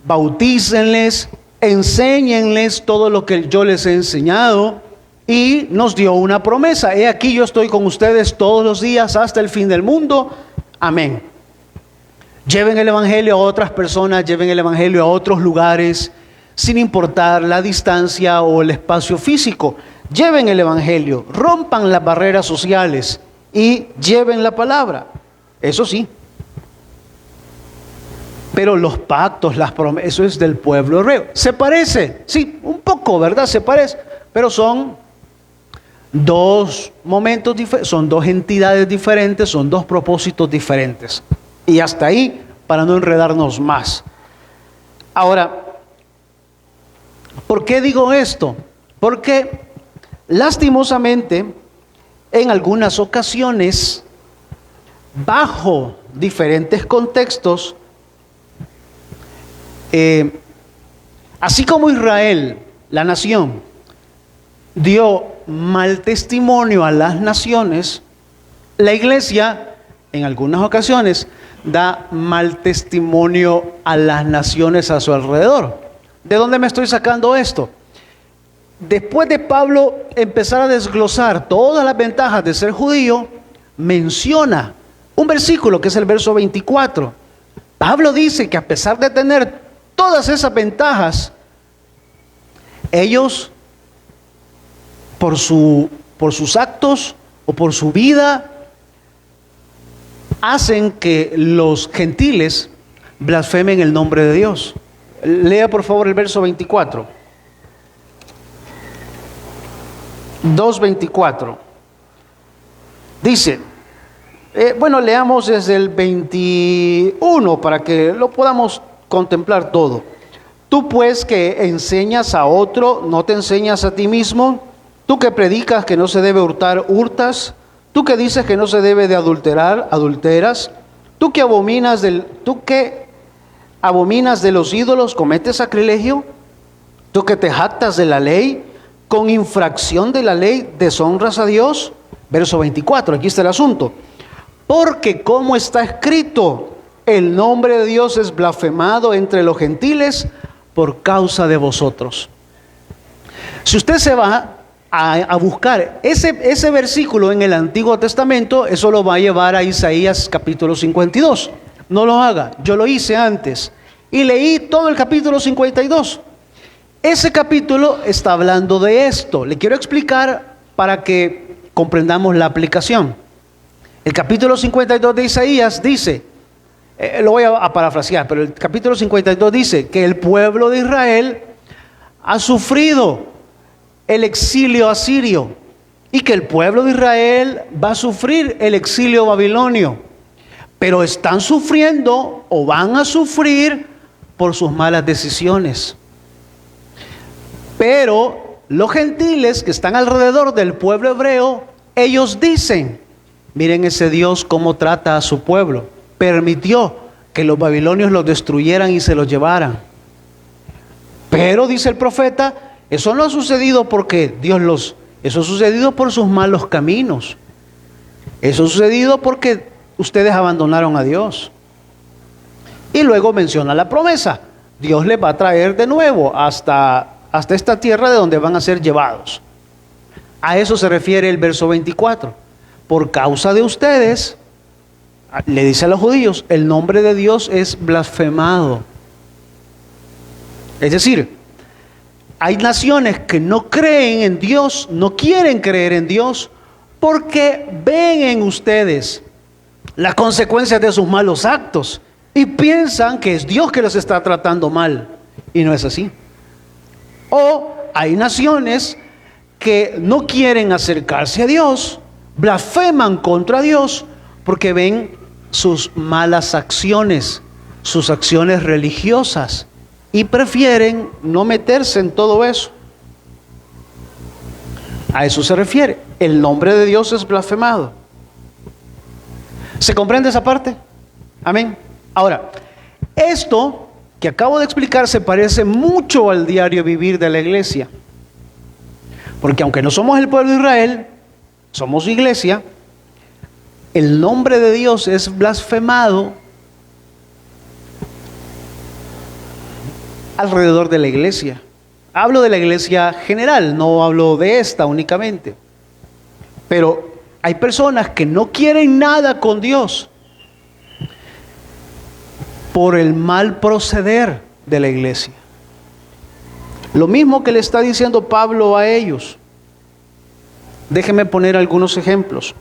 Bautícenles, enséñenles todo lo que yo les he enseñado y nos dio una promesa. He aquí yo estoy con ustedes todos los días hasta el fin del mundo. Amén. Lleven el evangelio a otras personas, lleven el evangelio a otros lugares, sin importar la distancia o el espacio físico. Lleven el evangelio, rompan las barreras sociales y lleven la palabra. Eso sí. Pero los pactos, las promesas, eso es del pueblo hebreo. ¿Se parece? Sí, un poco, ¿verdad? Se parece. Pero son dos momentos diferentes, son dos entidades diferentes, son dos propósitos diferentes. Y hasta ahí, para no enredarnos más. Ahora, ¿por qué digo esto? Porque lastimosamente, en algunas ocasiones, bajo diferentes contextos, así como Israel, la nación, dio mal testimonio a las naciones, la iglesia, en algunas ocasiones, da mal testimonio a las naciones a su alrededor. ¿De dónde me estoy sacando esto? Después de Pablo empezar a desglosar todas las ventajas de ser judío, menciona un versículo que es el verso 24. Pablo dice que a pesar de tener todas esas ventajas, ellos por sus actos o por su vida hacen que los gentiles blasfemen el nombre de Dios. Lea por favor el verso 24. 2:24. Dice, leamos desde el 21 para que lo podamos contemplar todo. Tú pues que enseñas a otro, ¿no te enseñas a ti mismo? Tú que predicas que no se debe hurtar, hurtas. Tú que dices que no se debe de adulterar, adulteras. Tú que abominas de los ídolos, cometes sacrilegio. Tú que te jactas de la ley, con infracción de la ley deshonras a Dios. Verso 24, aquí está el asunto. Porque como está escrito, el nombre de Dios es blasfemado entre los gentiles por causa de vosotros. Si usted se va a buscar ese versículo en el Antiguo Testamento, eso lo va a llevar a Isaías capítulo 52. No lo haga, yo lo hice antes y leí todo el capítulo 52. Ese capítulo está hablando de esto. Le quiero explicar para que comprendamos la aplicación. El capítulo 52 de Isaías dice, lo voy a parafrasear, pero el capítulo 52 dice que el pueblo de Israel ha sufrido el exilio asirio y que el pueblo de Israel va a sufrir el exilio babilonio, pero están sufriendo o van a sufrir por sus malas decisiones. Pero los gentiles que están alrededor del pueblo hebreo, ellos dicen, miren ese Dios cómo trata a su pueblo, permitió que los babilonios los destruyeran y se los llevaran. Pero dice el profeta, eso no ha sucedido porque eso ha sucedido por sus malos caminos. Eso ha sucedido porque ustedes abandonaron a Dios. Y luego menciona la promesa. Dios les va a traer de nuevo hasta esta tierra de donde van a ser llevados. A eso se refiere el verso 24. Por causa de ustedes, le dice a los judíos, el nombre de Dios es blasfemado. Es decir, hay naciones que no creen en Dios, no quieren creer en Dios, porque ven en ustedes las consecuencias de sus malos actos y piensan que es Dios que los está tratando mal, y no es así. O hay naciones que no quieren acercarse a Dios, blasfeman contra Dios, porque ven sus malas acciones, sus acciones religiosas, y prefieren no meterse en todo eso. A eso se refiere. El nombre de Dios es blasfemado. ¿Se comprende esa parte? Amén. Ahora, esto que acabo de explicar se parece mucho al diario vivir de la iglesia. Porque aunque no somos el pueblo de Israel, somos iglesia, el nombre de Dios es blasfemado alrededor de la iglesia. Hablo de la iglesia general, no hablo de esta únicamente. Pero hay personas que no quieren nada con Dios por el mal proceder de la iglesia. Lo mismo que le está diciendo Pablo a ellos. Déjenme poner algunos ejemplos.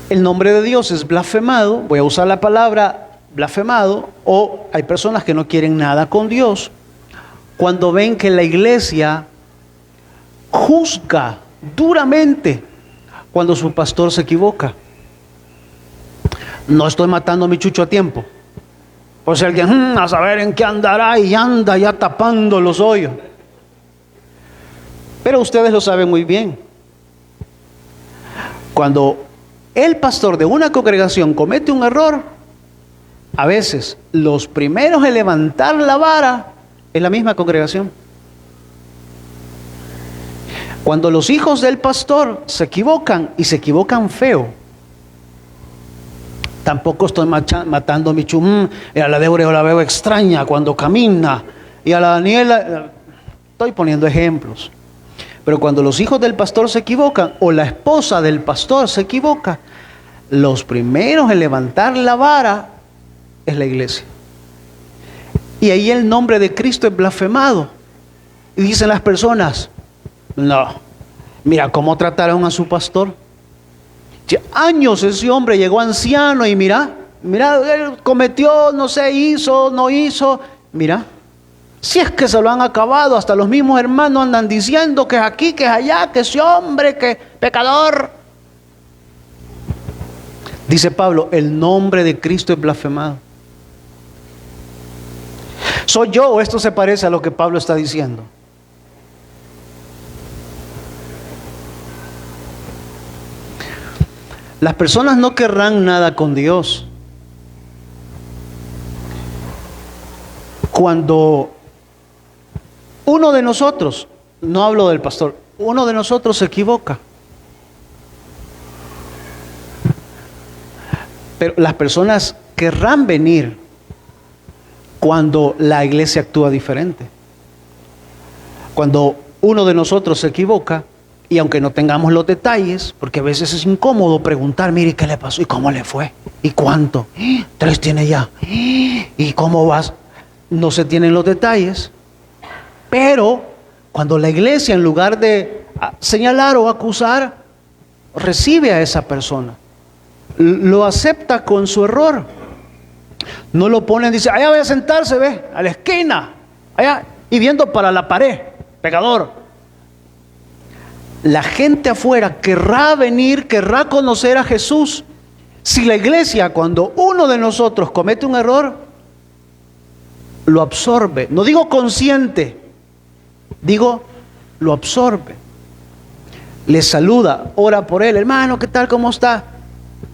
El nombre de Dios es blasfemado, voy a usar la palabra blasfemado, o hay personas que no quieren nada con Dios cuando ven que la iglesia juzga duramente cuando su pastor se equivoca. No estoy matando a mi chucho a tiempo, por si alguien a saber en qué andará y anda ya tapando los hoyos, pero ustedes lo saben muy bien. Cuando el pastor de una congregación comete un error, a veces los primeros en levantar la vara es la misma congregación. Cuando los hijos del pastor se equivocan y se equivocan feo, Tampoco estoy matando a mi chum. Y a la Débora yo la veo extraña cuando camina. Y a la Daniela, estoy poniendo ejemplos. Pero cuando los hijos del pastor se equivocan, o la esposa del pastor se equivoca, los primeros en levantar la vara es la iglesia. Y ahí el nombre de Cristo es blasfemado. Y dicen las personas, no, mira cómo trataron a su pastor. Años ese hombre llegó anciano y mira, él cometió, no sé, hizo, no hizo. Mira, si es que se lo han acabado, hasta los mismos hermanos andan diciendo que es aquí, que es allá, que ese hombre, que pecador. Dice Pablo, el nombre de Cristo es blasfemado. ¿Soy yo o esto se parece a lo que Pablo está diciendo? Las personas no querrán nada con Dios cuando uno de nosotros, no hablo del pastor, uno de nosotros se equivoca. Pero las personas querrán venir cuando la iglesia actúa diferente. Cuando uno de nosotros se equivoca, y aunque no tengamos los detalles, porque a veces es incómodo preguntar, mire, ¿qué le pasó? ¿Y cómo le fue? ¿Y cuánto? 3 tiene ya. ¿Y cómo vas? No se tienen los detalles. Pero cuando la iglesia, en lugar de señalar o acusar, recibe a esa persona, lo acepta con su error, no lo ponen, dice, allá voy a sentarse, ve, a la esquina, allá, y viendo para la pared, pecador. La gente afuera querrá venir, querrá conocer a Jesús. Si la iglesia, cuando uno de nosotros comete un error, lo absorbe, no digo consciente, digo lo absorbe, le saluda, ora por él, hermano, ¿qué tal? ¿Cómo está?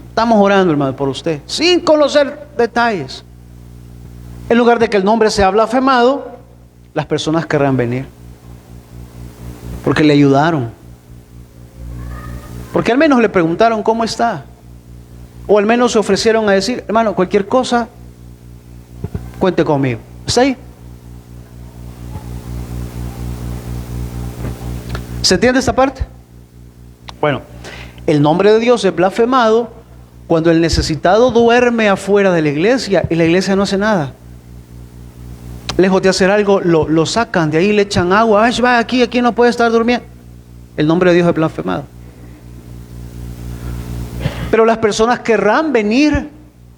Estamos orando, hermano, por usted, sin conocer detalles. En lugar de que el nombre sea blasfemado, las personas querrán venir porque le ayudaron, porque al menos le preguntaron cómo está, o al menos se ofrecieron a decir, hermano, cualquier cosa, cuente conmigo. ¿Está ahí? ¿Se entiende esta parte? Bueno, el nombre de Dios es blasfemado cuando el necesitado duerme afuera de la iglesia y la iglesia no hace nada. Lejos de hacer algo, lo sacan de ahí, le echan agua. Ay, va aquí no puede estar durmiendo. El nombre de Dios es blasfemado. Pero las personas querrán venir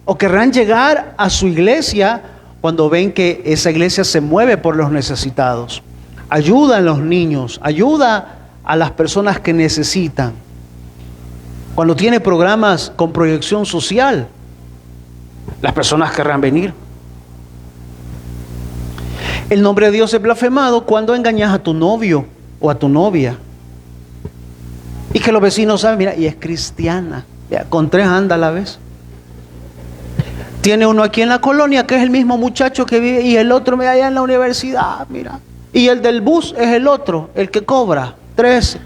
o querrán llegar a su iglesia cuando ven que esa iglesia se mueve por los necesitados, ayuda a los niños, ayuda a las personas que necesitan. Cuando tiene programas con proyección social, las personas querrán venir. El nombre de Dios es blasfemado cuando engañas a tu novio o a tu novia y que los vecinos saben, mira, y es cristiana, ya, con 3 anda a la vez. Tiene uno aquí en la colonia que es el mismo muchacho que vive, y el otro allá en la universidad, mira. Y el del bus es el otro, el que cobra 13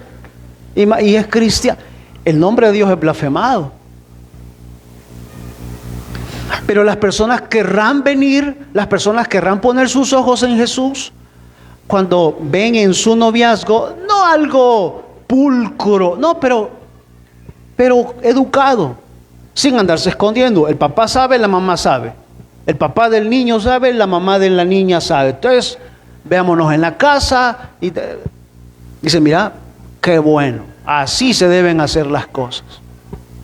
y es cristiano. El nombre de Dios es blasfemado. Pero las personas querrán venir, las personas querrán poner sus ojos en Jesús cuando ven en su noviazgo, no algo pulcro, no, pero educado, sin andarse escondiendo. El papá sabe, la mamá sabe. El papá del niño sabe, la mamá de la niña sabe. Entonces, veámonos en la casa y dice, mira, qué bueno, así se deben hacer las cosas.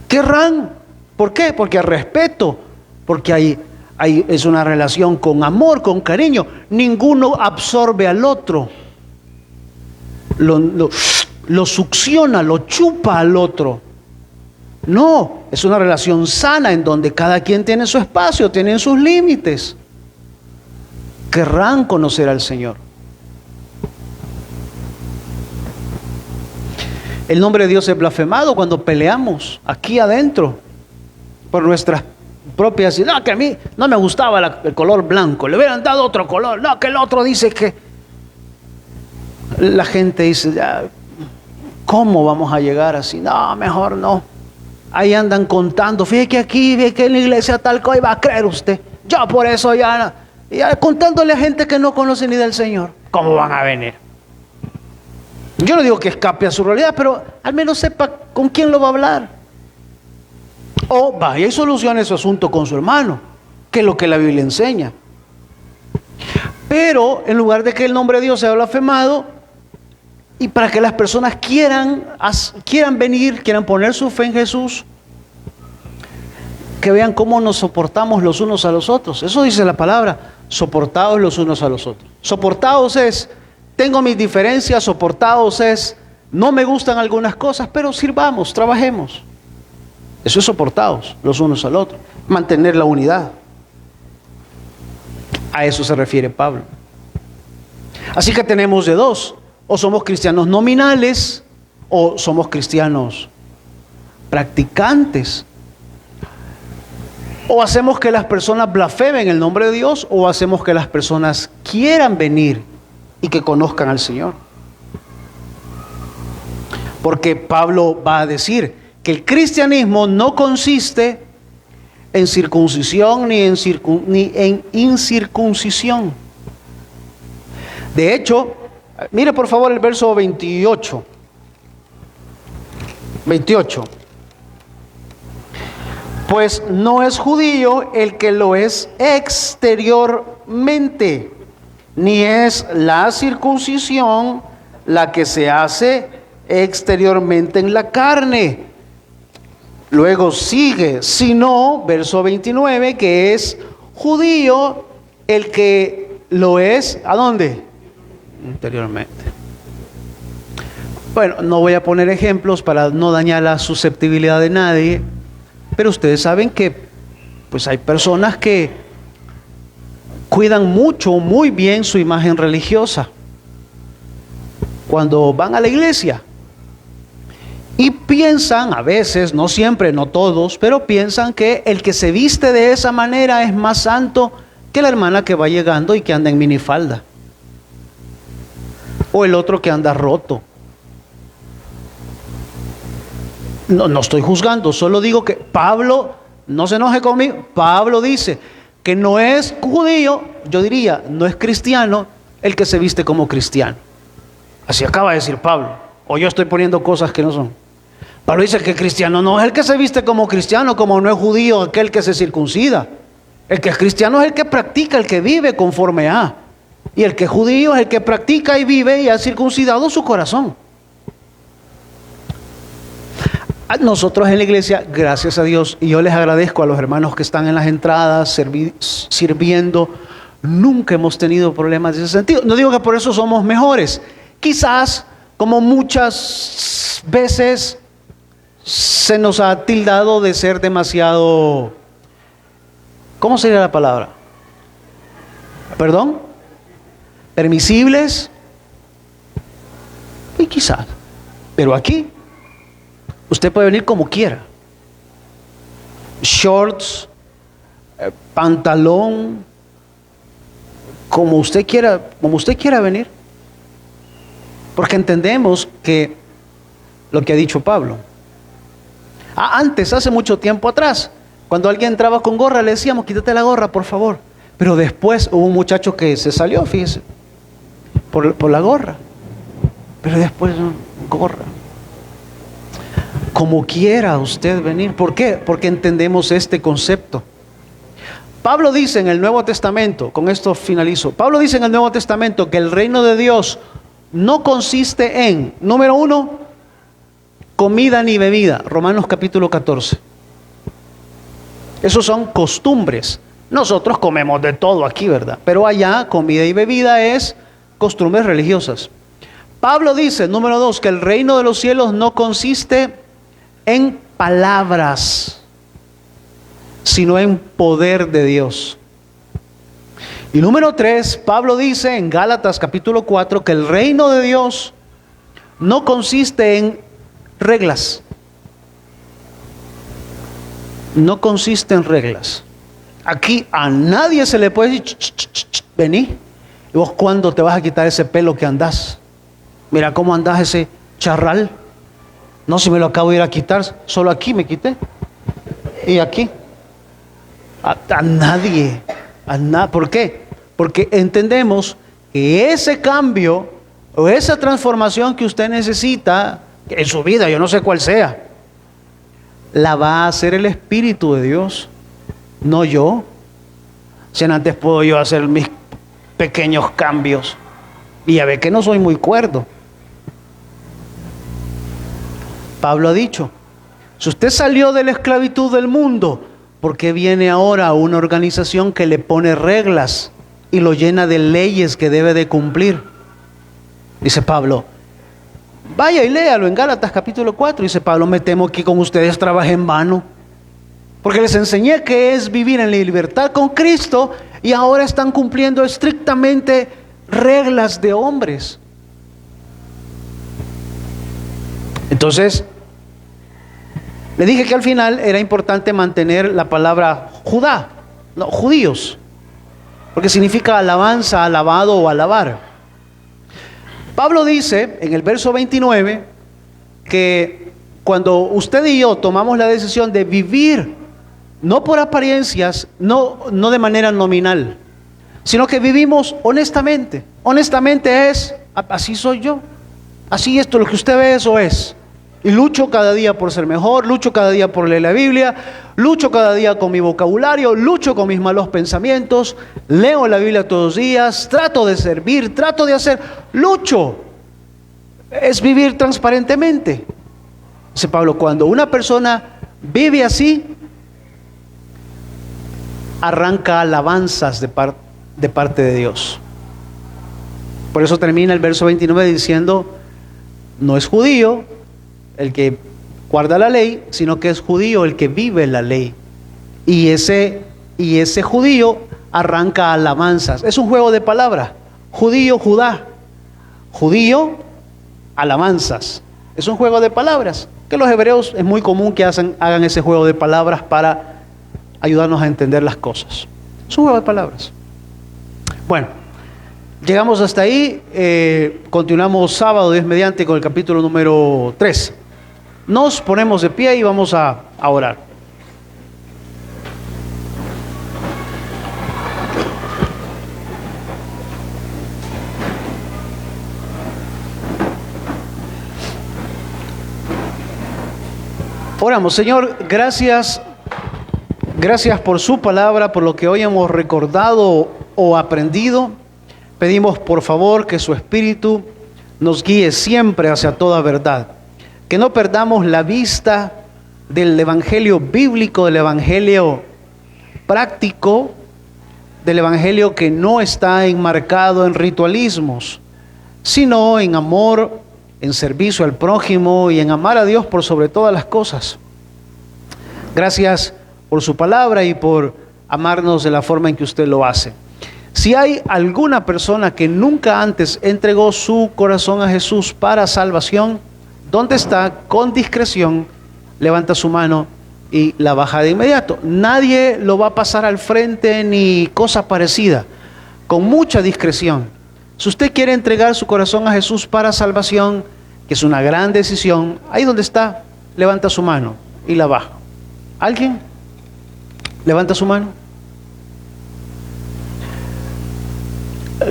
Querrán. ¿Por qué? Porque respeto, porque es una relación con amor, con cariño. Ninguno absorbe al otro, lo succiona, lo chupa al otro. No, es una relación sana en donde cada quien tiene su espacio, tiene sus límites. Querrán conocer al Señor. El nombre de Dios es blasfemado cuando peleamos aquí adentro por nuestras propias. No, que a mí no me gustaba el color blanco, le hubieran dado otro color. No, que el otro dice que. La gente dice, ya, ¿cómo vamos a llegar así? No, mejor no. Ahí andan contando, fíjate que aquí, fíjate que en la iglesia tal cosa, va a creer usted. Yo por eso ya contándole a gente que no conoce ni del Señor. ¿Cómo van a venir? Yo no digo que escape a su realidad, pero al menos sepa con quién lo va a hablar. O vaya y solucione su asunto con su hermano, que es lo que la Biblia enseña. Pero en lugar de que el nombre de Dios sea blasfemado, y para que las personas quieran venir, quieran poner su fe en Jesús, que vean cómo nos soportamos los unos a los otros. Eso dice la palabra, soportados los unos a los otros. Soportados es, tengo mis diferencias, soportados es, no me gustan algunas cosas, pero sirvamos, trabajemos. Eso es soportados los unos al otro, mantener la unidad. A eso se refiere Pablo. Así que tenemos de dos, o somos cristianos nominales o somos cristianos practicantes. O hacemos que las personas blasfemen el nombre de Dios, o hacemos que las personas quieran venir y que conozcan al Señor. Porque Pablo va a decir que el cristianismo no consiste en circuncisión ni en incircuncisión. De hecho, mire por favor el verso 28. 28. Pues no es judío el que lo es exteriormente, ni es la circuncisión la que se hace exteriormente en la carne. Luego sigue, sino, verso 29, que es judío el que lo es, ¿a dónde? Interiormente. Bueno, no voy a poner ejemplos para no dañar la susceptibilidad de nadie, pero ustedes saben que pues hay personas que cuidan mucho, muy bien su imagen religiosa cuando van a la iglesia. Y piensan, a veces, no siempre, no todos, pero piensan que el que se viste de esa manera es más santo que la hermana que va llegando y que anda en minifalda. O el otro que anda roto. No estoy juzgando, solo digo que Pablo, no se enoje conmigo, Pablo dice que no es judío, yo diría, no es cristiano el que se viste como cristiano. Así acaba de decir Pablo, o yo estoy poniendo cosas que no son. Pablo dice que cristiano no es el que se viste como cristiano, como no es judío aquel que se circuncida. El que es cristiano es el que practica, el que vive conforme a. Y el que es judío es el que practica y vive y ha circuncidado su corazón. Nosotros en la iglesia, gracias a Dios, y yo les agradezco a los hermanos que están en las entradas sirviendo, nunca hemos tenido problemas de ese sentido. No digo que por eso somos mejores. Quizás, como muchas veces, se nos ha tildado de ser demasiado, ¿cómo sería la palabra? ¿Perdón? Permisibles. Y quizás. Pero aquí, usted puede venir como quiera. Shorts, pantalón, como usted quiera venir. Porque entendemos que lo que ha dicho Pablo. Antes, hace mucho tiempo atrás, cuando alguien entraba con gorra, le decíamos, quítate la gorra, por favor. Pero después hubo un muchacho que se salió, fíjese, por la gorra. Pero después, gorra. Como quiera usted venir. ¿Por qué? Porque entendemos este concepto. Pablo dice en el Nuevo Testamento, con esto finalizo, Pablo dice en el Nuevo Testamento que el reino de Dios no consiste en, número 1, comida ni bebida, Romanos capítulo 14. Esos son costumbres. Nosotros comemos de todo aquí, ¿verdad? Pero allá comida y bebida es costumbres religiosas. Pablo dice, número 2, que el reino de los cielos no consiste en palabras, sino en poder de Dios. Y número 3, Pablo dice en Gálatas capítulo 4 que el reino de Dios no consiste en reglas. No consiste en reglas. Aquí a nadie se le puede decir, vení. ¿Y vos cuándo te vas a quitar ese pelo que andás? Mira cómo andás ese charral. No, si me lo acabo de ir a quitar, solo aquí me quité. Y aquí. A nadie. ¿Por qué? Porque entendemos que ese cambio o esa transformación que usted necesita en su vida, yo no sé cuál sea, la va a hacer el Espíritu de Dios, no yo. Si antes puedo yo hacer mis pequeños cambios. Y ya ve que no soy muy cuerdo. Pablo ha dicho, si usted salió de la esclavitud del mundo, ¿por qué viene ahora a una organización que le pone reglas y lo llena de leyes que debe de cumplir? Dice Pablo, vaya y léalo en Gálatas capítulo 4. Dice Pablo, me temo que con ustedes trabajé en vano, porque les enseñé que es vivir en la libertad con Cristo y ahora están cumpliendo estrictamente reglas de hombres. Entonces, le dije que al final era importante mantener la palabra Judá, no, judíos, porque significa alabanza, alabado o alabar. Pablo dice en el verso 29 que cuando usted y yo tomamos la decisión de vivir, no por apariencias, no de manera nominal, sino que vivimos honestamente. Honestamente es, así soy yo, así esto, lo que usted ve, eso es. Y lucho cada día por ser mejor, lucho cada día por leer la Biblia, lucho cada día con mi vocabulario, lucho con mis malos pensamientos, leo la Biblia todos los días, trato de servir, trato de hacer, lucho. Es vivir transparentemente. Dice Pablo, cuando una persona vive así, arranca alabanzas de parte de Dios. Por eso termina el verso 29 diciendo, no es judío el que guarda la ley, sino que es judío el que vive la ley. Y ese judío arranca alabanzas. Es un juego de palabras. Judío, Judá. Judío, alabanzas. Es un juego de palabras. Que los hebreos es muy común que hagan ese juego de palabras para ayudarnos a entender las cosas. Es un juego de palabras. Bueno, llegamos hasta ahí. Continuamos sábado, Dios mediante, con el capítulo número 3. Nos ponemos de pie y vamos a orar. Oramos. Señor, gracias por su palabra, por lo que hoy hemos recordado o aprendido. Pedimos por favor que su Espíritu nos guíe siempre hacia toda verdad. Que no perdamos la vista del evangelio bíblico, del evangelio práctico, del evangelio que no está enmarcado en ritualismos, sino en amor, en servicio al prójimo y en amar a Dios por sobre todas las cosas. Gracias por su palabra y por amarnos de la forma en que usted lo hace. Si hay alguna persona que nunca antes entregó su corazón a Jesús para salvación, ¿dónde está? Con discreción, levanta su mano y la baja de inmediato. Nadie lo va a pasar al frente ni cosa parecida. Con mucha discreción. Si usted quiere entregar su corazón a Jesús para salvación, que es una gran decisión, ahí donde está, levanta su mano y la baja. ¿Alguien? Levanta su mano.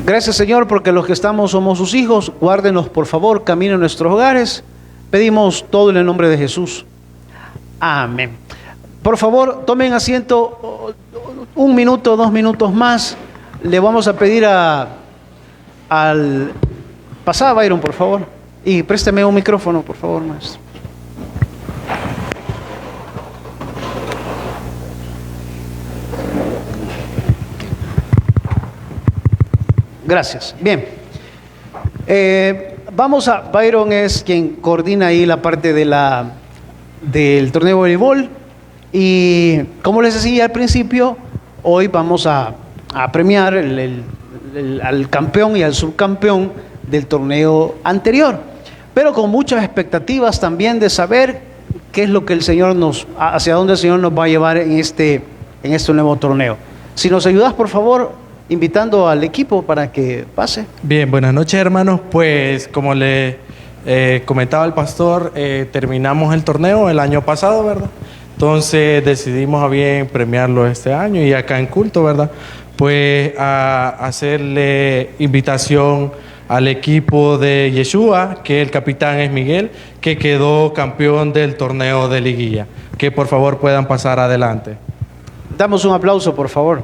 Gracias, Señor, porque los que estamos somos sus hijos. Guárdenos, por favor, camino en nuestros hogares. Pedimos todo en el nombre de Jesús. Amén. Por favor, tomen asiento 1 minuto, 2 minutos más. Le vamos a pedir al... Pasá, Byron, por favor. Y présteme un micrófono, por favor, maestro. Gracias. Bien. Byron es quien coordina ahí la parte del torneo de voleibol. Y como les decía al principio, hoy vamos a premiar al campeón y al subcampeón del torneo anterior. Pero con muchas expectativas también de saber qué es lo que el Señor hacia dónde el Señor nos va a llevar en este nuevo torneo. Si nos ayudas, por favor, invitando al equipo para que pase. Bien, buenas noches, hermanos. Pues como le comentaba el pastor, terminamos el torneo el año pasado, ¿verdad? Entonces decidimos a bien premiarlo este año y acá en culto, ¿verdad? Pues a hacerle invitación al equipo de Yeshua, que el capitán es Miguel, que quedó campeón del torneo de liguilla. Que por favor puedan pasar adelante. Damos un aplauso, por favor.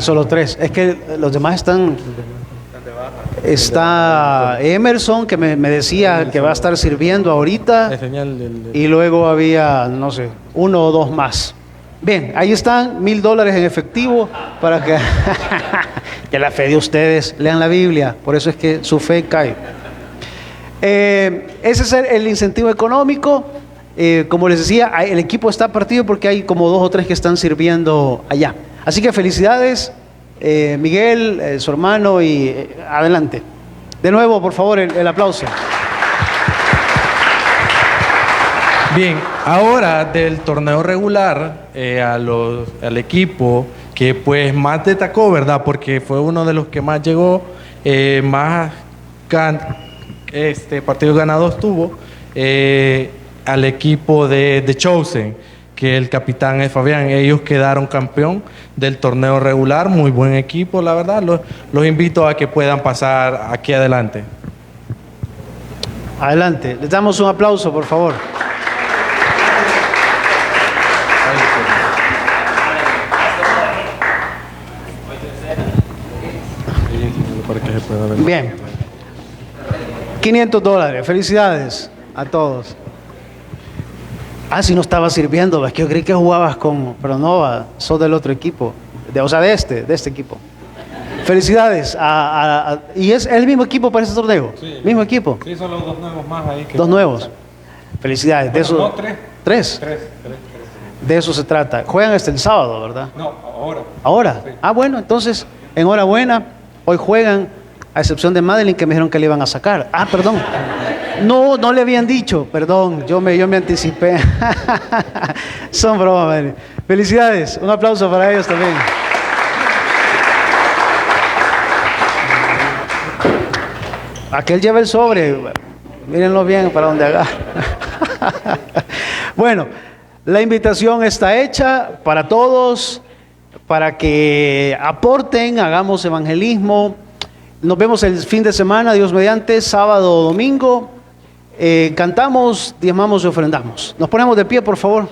Solo 3. Es que los demás están... Está Emerson, que me decía que va a estar sirviendo ahorita. Y luego había, no sé, 1 o 2 más. Bien, ahí están, $1,000 en efectivo para que... que la fe de ustedes, lean la Biblia. Por eso es que su fe cae. Ese es el incentivo económico. Como les decía, el equipo está partido porque hay como 2 o 3 que están sirviendo allá. Así que felicidades, Miguel, su hermano, y adelante. De nuevo, por favor, el aplauso. Bien, ahora del torneo regular, al equipo que pues más destacó, ¿verdad? Porque fue uno de los que más llegó, más partidos ganados tuvo, al equipo de The Chosen, que el capitán es Fabián. Ellos quedaron campeón del torneo regular, muy buen equipo, la verdad. Los invito a que puedan pasar aquí adelante. Adelante, les damos un aplauso, por favor. Bien, $500, felicidades a todos. Si no estaba sirviendo, es que yo creí que jugabas pero no, sos del otro equipo, de este equipo. Felicidades. ¿Y es el mismo equipo para este torneo? Sí. ¿Mismo equipo? Sí, son los 2 nuevos más ahí. 2 nuevos. Felicidades. Bueno, no, 3. 3. De eso se trata. Juegan el sábado, ¿verdad? No, ahora. ¿Ahora? Sí. Bueno, entonces, enhorabuena. Hoy juegan, a excepción de Madeline, que me dijeron que le iban a sacar. Perdón. No le habían dicho, perdón, yo me anticipé. Son bromas, Madeline. Felicidades. Un aplauso para ellos también. Aquel lleva el sobre. Mírenlo bien para donde agarra. Bueno, la invitación está hecha para todos, para que aporten, hagamos evangelismo. Nos vemos el fin de semana, Dios mediante, sábado o domingo. Cantamos, diezmamos y ofrendamos. Nos ponemos de pie, por favor.